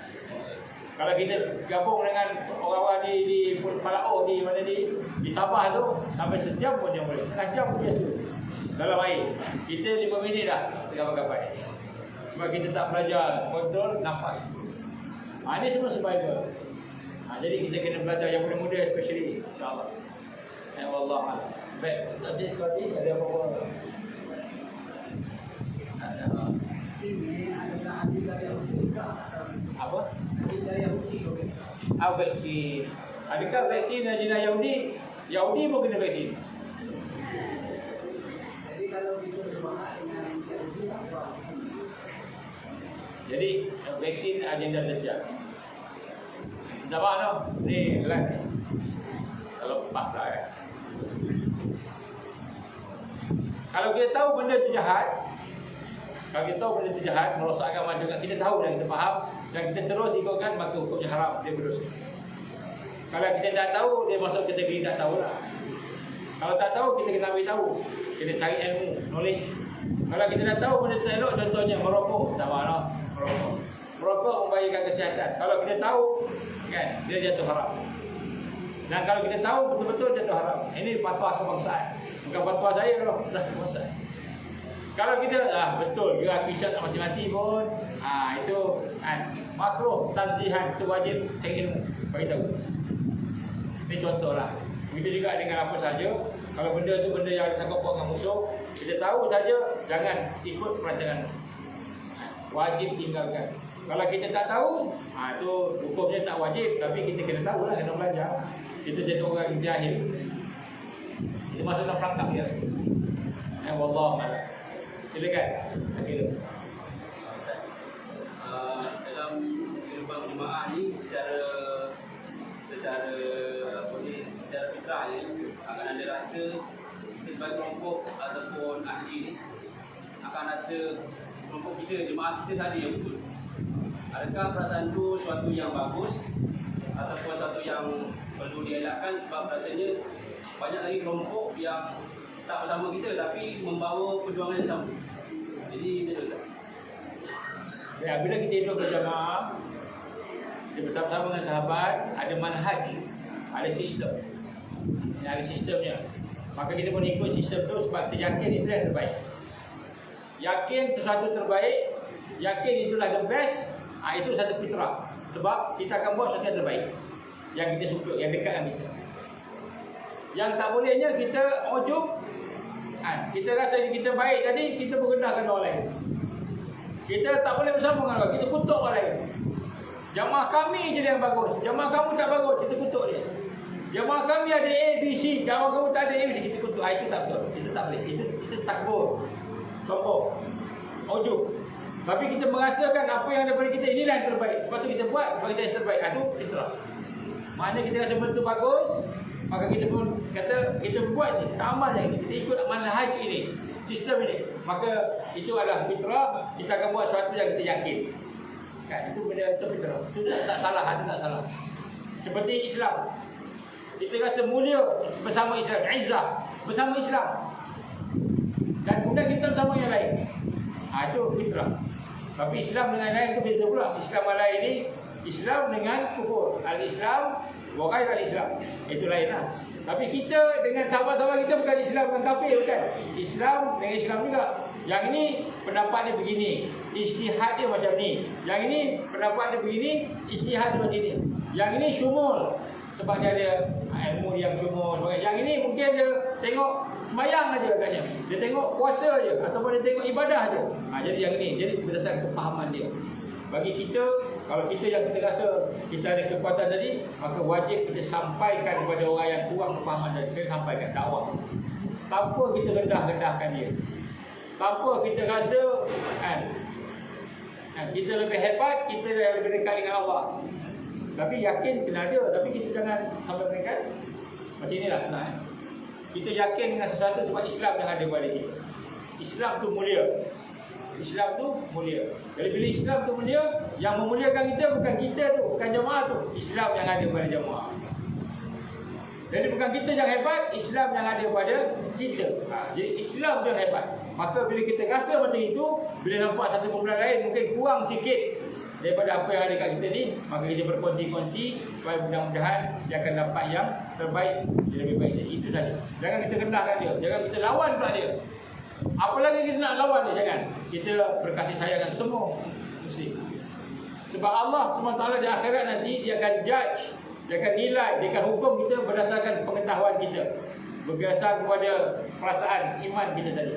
B: Kalau kita gabung dengan orang-orang di Palao, di mana di Sabah tu, sampai sejam pun dia boleh. Setengah jam pun biasa. Dalam air. Kita 5 minit dah kapal-kapal. Sebab kita tak belajar kontrol nafas. Ini semua survival. Jadi kita kena belajar yang muda-muda especially, insya-Allah. Allah. Baik, tadi ada apa-apa?
C: Sini adalah adilah Yahudi juga.
B: Apa?
C: Adilah Yahudi.
B: Vaksin. Adakah vaksin adilah Yahudi? Yahudi pun kena vaksin.
C: Jadi kalau kita semangat dengan Yahudi apa?
B: Jadi vaksin agenda Dajjal. Nampak no? Ni live. Kalau lepas lah ya. Kalau kita tahu benda itu jahat, merosakkan masyarakat, kita tahu dan kita faham dan kita terus ikutkan, maka hukumnya haram, dia berdosa. Kalau kita tak tahu, dia masuk kategori tak tahu lah. Kalau tak tahu, kita kena ambil tahu. Kita cari ilmu, knowledge. Kalau kita dah tahu benda tak elok, contohnya merokok, tak maaf, merokok membahayakan kesihatan. Kalau kita tahu, kan, dia jatuh haram. Dan kalau kita tahu betul-betul dia tu haram. Ini fatwa kebangsaan. Bukan fatwa saya loh, dah kebangsaan. Kalau kita betul gerak pisat tak mati-mati pun, itu makruh tanzihan, itu wajib cek ilmu, bagi tahu. Ini contohlah. Begitu juga dengan apa saja. Kalau benda tu benda yang disangkut dengan musuh, kita tahu saja jangan ikut perancangan. Wajib tinggalkan. Kalau kita tak tahu, tu hukumnya tak wajib, tapi kita kena tahu lah, kena belajar. Kita jadi orang yang jahil. Itu masuk dalam perangkap dia. Wallahu a'lam. Silakan. Akhirnya.
D: Dalam kehidupan jemaah ni secara fitrah ni akan ada rasa kita sebagai kelompok ataupun ahli ni akan rasa kelompok kita, jemaah kita saja yang betul. Adakah perasaan tu suatu yang bagus ataupun suatu yang perlu dielakkan, sebab rasanya banyak lagi kelompok yang tak bersama kita tapi membawa perjuangan yang sama. Jadi betul tak?
B: Ya, bila kita hidup berjamaah, kita bersama-sama dengan sahabat, ada manhaj, ada sistem. Ini ada sistemnya. Maka kita pun ikut sistem tu sebab kita yakin itu yang terbaik. Yakin sesuatu terbaik, yakin itulah the best, itu satu fitrah. Sebab kita akan buat sesuatu yang terbaik, yang kita suka, yang dekat dengan kita. Yang tak bolehnya kita ujub, kita rasa kita baik tadi, kita merendahkan orang lain. Kita tak boleh bersama dengan orang, kita kutuk orang lain. Jamaah kami je yang bagus, jamaah kamu tak bagus, kita kutuk dia. Jamaah kami ada A, B, C, jamaah kamu tak ada A, B, C, kita kutuk. Itu tak betul, itu tak boleh, itu takbur, sombong, ujub. Tapi kita merasakan apa yang ada pada kita inilah yang terbaik. Sebab tu kita buat, sebab kita yang terbaik. Itu fitrah. Maknanya kita rasa benda tu bagus, maka kita pun kata kita buat ni, kita amal yang ini, kita ikut manhaj ini, sistem ini. Maka itu adalah fitrah, kita akan buat sesuatu yang kita yakin. Kan, itu benda itu fitrah. Itu tak salah, itu tak salah. Seperti Islam. Kita rasa mulia bersama Islam, izzah bersama Islam. Dan kemudian kita bersama yang lain. Itu fitrah. Tapi Islam dengan lain itu beza pula. Islam lain ini Islam dengan kufur. Al-Islam wa ghair al-Islam. Itu lainlah. Tapi kita dengan sahabat-sahabat kita bukan Islam dengan kafir, bukan. Islam dengan Islam juga. Yang ini pendapat dia begini, ijtihad dia macam ni. Yang ini pendapat dia begini, ijtihad dia macam ni. Yang ini syumul sebab dia ada ilmu yang syumul. Yang ini mungkin dia tengok sembahyang aja agaknya. Dia tengok puasa aja ataupun dia tengok ibadah aja. Jadi yang ini, jadi berdasarkan kepahaman dia. Bagi kita, kalau kita yang kita rasa kita ada kekuatan tadi, maka wajib kita sampaikan kepada orang yang kurang kepahaman dan kita sampaikan dakwah. Tanpa kita rendah-rendahkan dia. Tanpa kita rasa kita lebih hebat, kita lebih dekat dengan Allah. Tapi yakin kena ada, tapi kita jangan sampai mereka. Macam inilah senang. Kita yakin dengan sesuatu sebab Islam yang ada pada kita. Islam tu mulia. Islam tu mulia. Jadi bila Islam tu mulia, yang memuliakan kita bukan kita tu, bukan jemaah tu. Islam yang ada pada jemaah. Jadi bukan kita yang hebat, Islam yang ada pada kita. Jadi Islam yang hebat. Maka bila kita rasa macam itu, bila nampak satu kumpulan lain mungkin kurang sikit daripada apa yang ada kat kita ni, maka kita berkongsi-kongsi supaya mudah-mudahan dia akan dapat yang terbaik, yang lebih baik. Itu saja. Jangan kita rendahkan dia, jangan kita lawan pula dia. Apalagi kita nak lawan dia, jangan. Kita berkasih sayangkan semua muslim. Sebab Allah SWT di akhirat nanti dia akan judge, dia akan nilai, dia akan hukum kita berdasarkan pengetahuan kita, berdasarkan kepada perasaan iman kita tadi.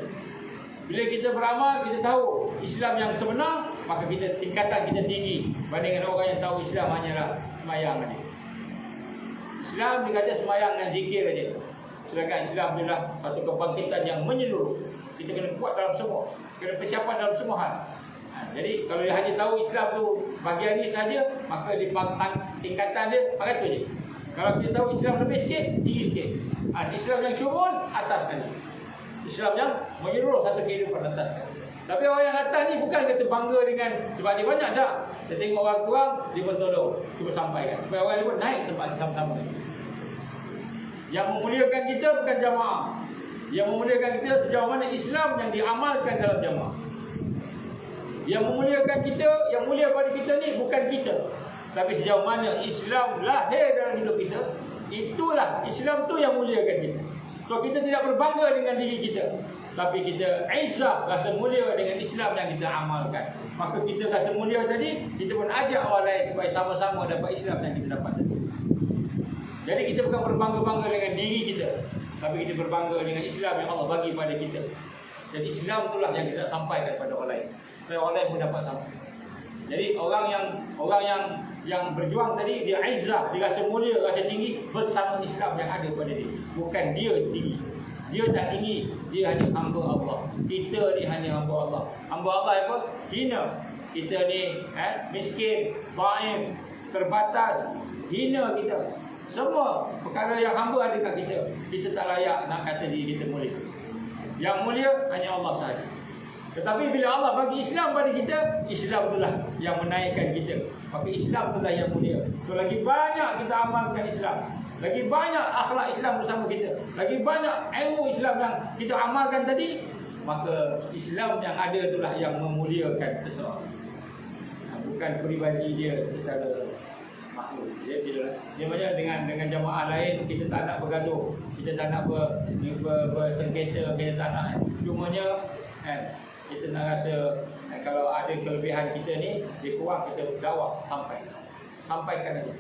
B: Bila kita beramal, kita tahu Islam yang sebenar, maka kita tingkatan kita tinggi bandingkan orang yang tahu Islam hanyalah semayang saja. Islam dikata semayang dan zikir saja. Sedangkan Islam adalah satu kebangkitan yang menyeluruh. Kita kena kuat dalam semua, kena persiapan dalam semua hal. Jadi kalau dia hanya tahu Islam tu bahagian ni saja, maka di tingkatan dia pakai tu je. Kalau kita tahu Islam lebih sikit, tinggi sikit. Islam yang syumul, atas sekali. Islam yang menyeluruh satu kehidupan atas. Tapi orang yang atas ni bukan kata bangga dengan sebab dia banyak dah. Dia tengok orang kurang, dia pun tolong, cuba sampaikan supaya orang ni pun naik tempat sama-sama. Yang memuliakan kita bukan jamaah. Yang memuliakan kita sejauh mana Islam yang diamalkan dalam jamaah. Yang memuliakan kita, yang mulia pada kita ni bukan kita, tapi sejauh mana Islam lahir dalam hidup kita, Itulah Islam tu yang muliakan kita. So kita tidak berbangga dengan diri kita, tapi kita izzah, rasa mulia dengan Islam yang kita amalkan. Maka kita rasa mulia tadi, kita pun ajak orang lain supaya sama-sama dapat Islam yang kita dapat tadi. Jadi kita bukan berbangga-bangga dengan diri kita, tapi kita berbangga dengan Islam yang Allah bagi pada kita. Jadi Islam itulah yang kita sampaikan kepada orang lain, supaya orang lain pun dapat sama. Jadi orang yang berjuang tadi, dia izzah, dia rasa mulia, rasa tinggi bersama Islam yang ada pada dia. Bukan dia tinggi, dia tak tinggi, dia hanya hamba Allah. Kita ni hanya hamba Allah. Hamba Allah apa? Hina. Kita ni miskin, dhaif, terbatas, hina kita. Semua perkara yang hamba ada kat kita, kita tak layak nak kata diri kita mulia. Yang mulia hanya Allah sahaja. Tetapi bila Allah bagi Islam pada kita, Islam itulah yang menaikkan kita. Maka Islam itulah yang mulia. So lagi banyak kita amalkan Islam, lagi banyak akhlak Islam bersama kita, lagi banyak ilmu Islam yang kita amalkan tadi, maka Islam yang ada itulah yang memuliakan seseorang. Bukan peribadi dia secara makhluk. Dia macam dengan jamaah lain, kita tak nak bergaduh, kita tak nak bersengketa, kita tak nak. Cumanya kita nak rasa kalau ada kelebihan kita ni, dia kurang, kita dakwah sampaikan aja.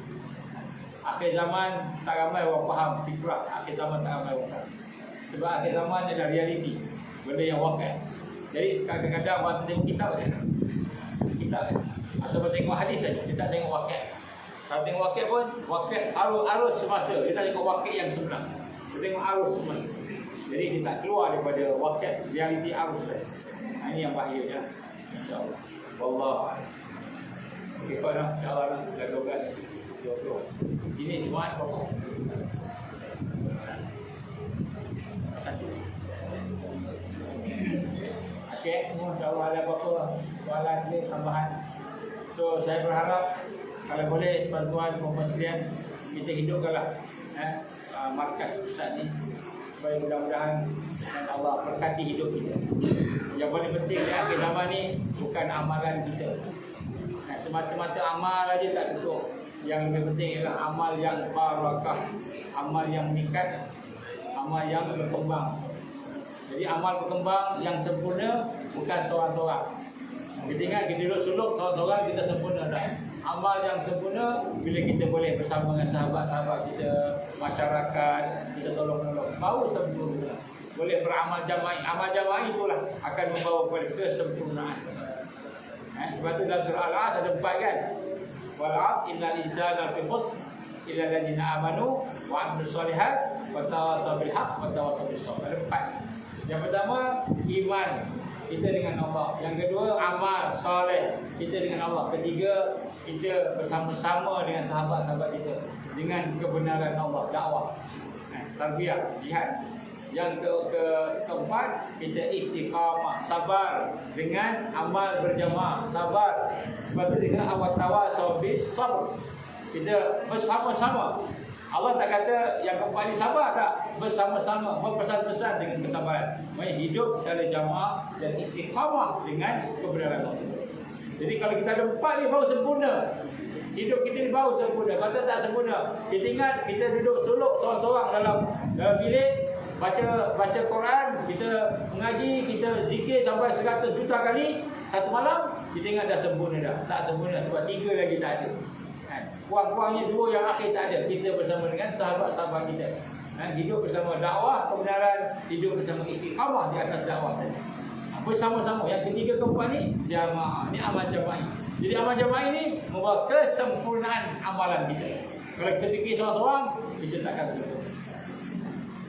B: Akhir zaman tak ramai orang faham fikrah, akhir zaman tak ramai orang faham. Sebab akhir zaman adalah realiti, benda yang wakil. Jadi kadang-kadang orang tengok kitab saja, atau tengok hadis saja, dia tak tengok wakil. Kalau tengok wakil pun, wakil arus semasa, dia tak tengok wakil yang sebenar, dia tengok arus semasa. Jadi dia tak keluar daripada wakil, realiti arus saja. Ini yang bahayanya, insyaAllah. Wallah. Okey, kau dah, insyaAllah dah 12, 20. Ini Jumaat berapa? Satu. Okey, insyaAllah ada apa-apa soalan sikit tambahan. So, saya berharap kalau boleh tuan-tuan perempuan sekalian, kita hidupkanlah markas pusat ni, supaya mudah-mudahan Allah berkati hidup kita. Yang paling penting di akhir zaman ni bukan amalan kita. Semata-mata amal aja tak cukup. Yang lebih penting ialah amal yang barakah, amal yang meningkat, amal yang berkembang. Jadi amal berkembang yang sempurna bukan seorang-seorang. Kita ingat kita duduk suluk seorang-seorang kita sempurna dah. Amal yang sempurna bila kita boleh bersama dengan sahabat-sahabat kita, masyarakat, kita tolong-menolong, baru sempurna. Boleh beramal jama'i. Amal jama'i itulah akan membawa kepada kesempurnaan. Sebab itu dalam surah Al-As ada 4 kan. Wal 'asr innal insana lafi khusr illa alladziina amanu wa 'amilus shalihat wa tawassaw bil haqq wa tawassaw bis sabr. Ada 4. Yang pertama, iman kita dengan Allah. Yang kedua, amal soleh kita dengan Allah. Ketiga, kita bersama-sama dengan sahabat-sahabat kita dengan kebenaran Allah, dakwah, tarbiyah, jihad. Yang keempat, kita istiqamah, sabar dengan amal berjamaah, sabar. Sebab itu dengan awat tawassaw bis sabr, kita bersama-sama. Allah tak kata yang keempat ni sabar, tak, bersama-sama, berpesan-pesan dengan kesabaran. Maksudnya hidup secara jamaah dan istiqamah dengan kebenaran Allah. Jadi kalau kita ada 4 ni baru sempurna. Hidup kita ni baru sempurna. Kalau tak sempurna, kita ingat kita duduk suluk seorang-seorang dalam bilik, baca Quran, kita mengaji, kita zikir sampai 100 juta kali satu malam, kita ingat dah sempurna dah. Tak sempurna sebab 3 lagi tak ada. Kurang-kurangnya 2 yang akhir tak ada. Kita bersama dengan sahabat-sahabat kita, hidup bersama dakwah kebenaran, hidup bersama istiqamah di atas dakwah tadi, bersama-sama. Yang ketiga keempat ni jamaah, ni amal jamaah. Jadi amal jamaah ini membawa kesempurnaan amalan kita. Kalau kita fikir seorang-seorang, kita takkan betul.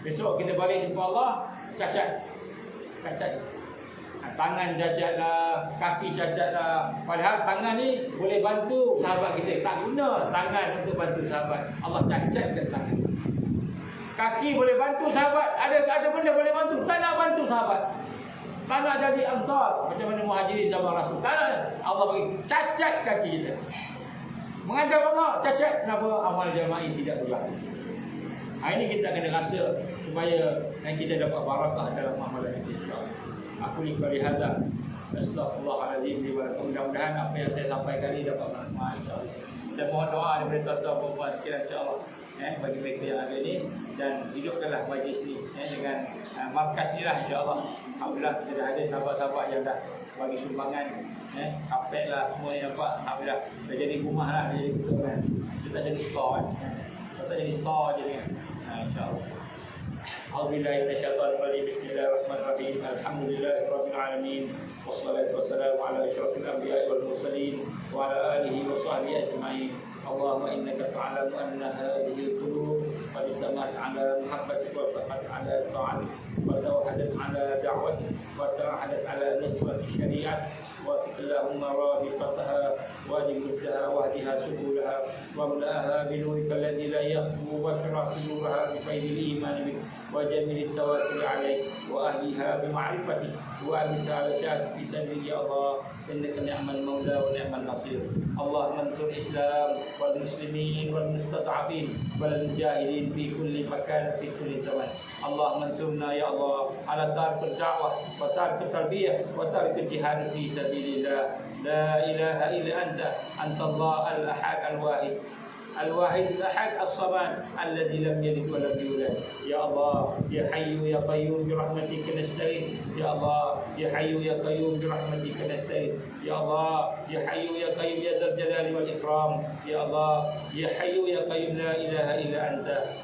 B: Besok kita balik jumpa Allah, cacat. Tangan cacat lah, kaki cacat lah. Padahal tangan ni boleh bantu sahabat kita. Tak guna tangan untuk bantu sahabat. Allah cacatkan tangan. Kaki boleh bantu sahabat. Ada benda boleh bantu, tak nak bantu sahabat. Tak nak jadi ansar macam mana muhajirin zaman Rasul. Tak nak. Allah bagi cacat kaki kita. Mengandalkan Allah, cacat. Kenapa amal jama'i tidak berlaku? Ini kita kena rasa supaya kita dapat barakah dalam amalan kita. Aku lihat hadza. Astaghfirullahaladzim. Mudah-mudahan apa yang saya sampaikan ini dapat bermanfaat. Dan mohon doa daripada tuan-tuan perempuan sekalian, insya-Allah. bagi mereka yang ada ni, dan hidupkanlah majlis ni dengan markas ni lah, insya-Allah. Alhamdulillah kita dah ada sahabat-sahabat yang dah bagi sumbangan, kapet lah semua ni nampak. Alhamdulillah dah jadi rumah lah, dah jadi betul kan. Kita tak jadi store kan, tak jadi store je kan, insya-Allah. Alhamdulillah, bismillahirrahmanirrahim. Alhamdulillahirabbil alamin. Wassalatu wassalamu ala asyrafil anbiya'i wal mursalin wa ala alihi wa sahbihi ajma'in. Allahumma innaka ta'lamu anna hadhihi al-qulub qad ijtama'at 'ala muhabbatika wa taqat 'ala ta'atik wa tawahadat 'ala da'watik wa tawahadat 'ala nusrati syari'at wa Allahumma rabiqataha wa dimuddaha wa hadiha subulaha wa mla'aha bi nurika alladhi la yakhbu wa shrah nuraha bi faydil iman bik wa jamil tawakkul 'alaik wa ahliha bi ma'rifatik wa bi ta'ala fi sabili ya Allah innaka ni'mal maula wa ni'mal nasir. Allahumma ansur Islam wal muslimin wal mustad'afin wal mujahidin fi kulli makan fi kulli zaman. Allahumma ansurna ya Allah ala tarikh da'wah wa tarikh tarbiyah wa tarikh jihad fi sabilillah. La ilaha illa anta Allah al-ahad al-wahid الواحد الأحد الصمد الذي لم يلد ولم يولد. يا الله يا حي يا قيوم برحمتك نستغيث. يا الله يا حي يا قيوم برحمتك نستغيث. يا الله يا حي يا قيوم يا ذا الجلال والإكرام. يا الله يا حي يا قيوم لا إله إلا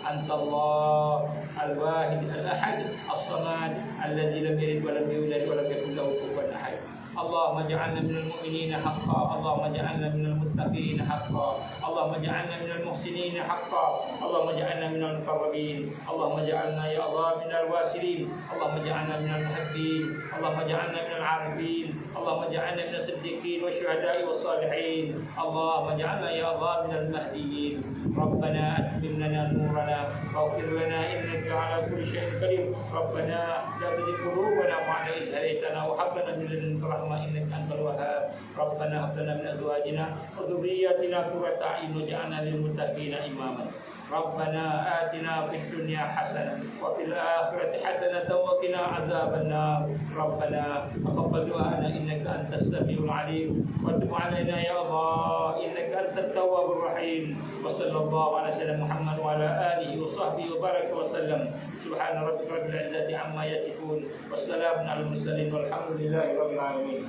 B: أنت الله الواحد الأحد الصمد الذي لم يلد ولم يولد ولم يكن له كفوا أحد. اللهم اجعلنا من المؤمنين حقا. اللهم اجعلنا من المتقين حقا. اللهم اجعلنا من المحسنين حقا. اللهم اجعلنا من المقربين. اللهم اجعلنا يا الله من الواسلين. اللهم اجعلنا من المحبين. اللهم اجعلنا من العارفين. اللهم اجعلنا من الصديقين والشهداء والصالحين. اللهم اجعلنا يا الله من المهديين. ربنا اتمم لنا نورنا واغفر لنا انك على كل شيء قدير. ربنا لا تزغ قلوبنا بعد إذ هديتنا وهب لنا من لدنك رحمة إنك أنت الوهاب. ربنا هب لنا من أزواجنا وذرياتنا قرة أعين واجعلنا للمتقين إماما. ربنا آتنا في الدنيا حسنة وفي الآخرة حسنة وقنا عذاب النار. ربنا تقبل دعاءنا إنك أنت السميع العليم وتب علينا يا الله إنك أنت التواب الرحيم. وصلى الله على سيدنا محمد وعلى آله وصحبه وبارك وسلم. سبحان ربك رب العزة عما يصفون والسلام على المرسلين والحمد لله رب العالمين.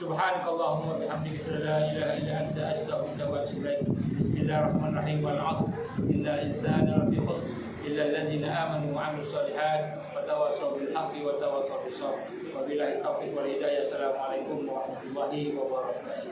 B: سبحانك اللهم وبحمدك لا إله إلا أنت أستغفرك وأتوب إليك. بسم الله الرحمن الرحيم. والعصر إن الإنسان لفي خسر إلا الذين آمنوا وعملوا الصالحات وتواصوا بالحق وتواصوا بالصبر. وبالله التوفيق والهداية. السلام عليكم ورحمة الله وبركاته.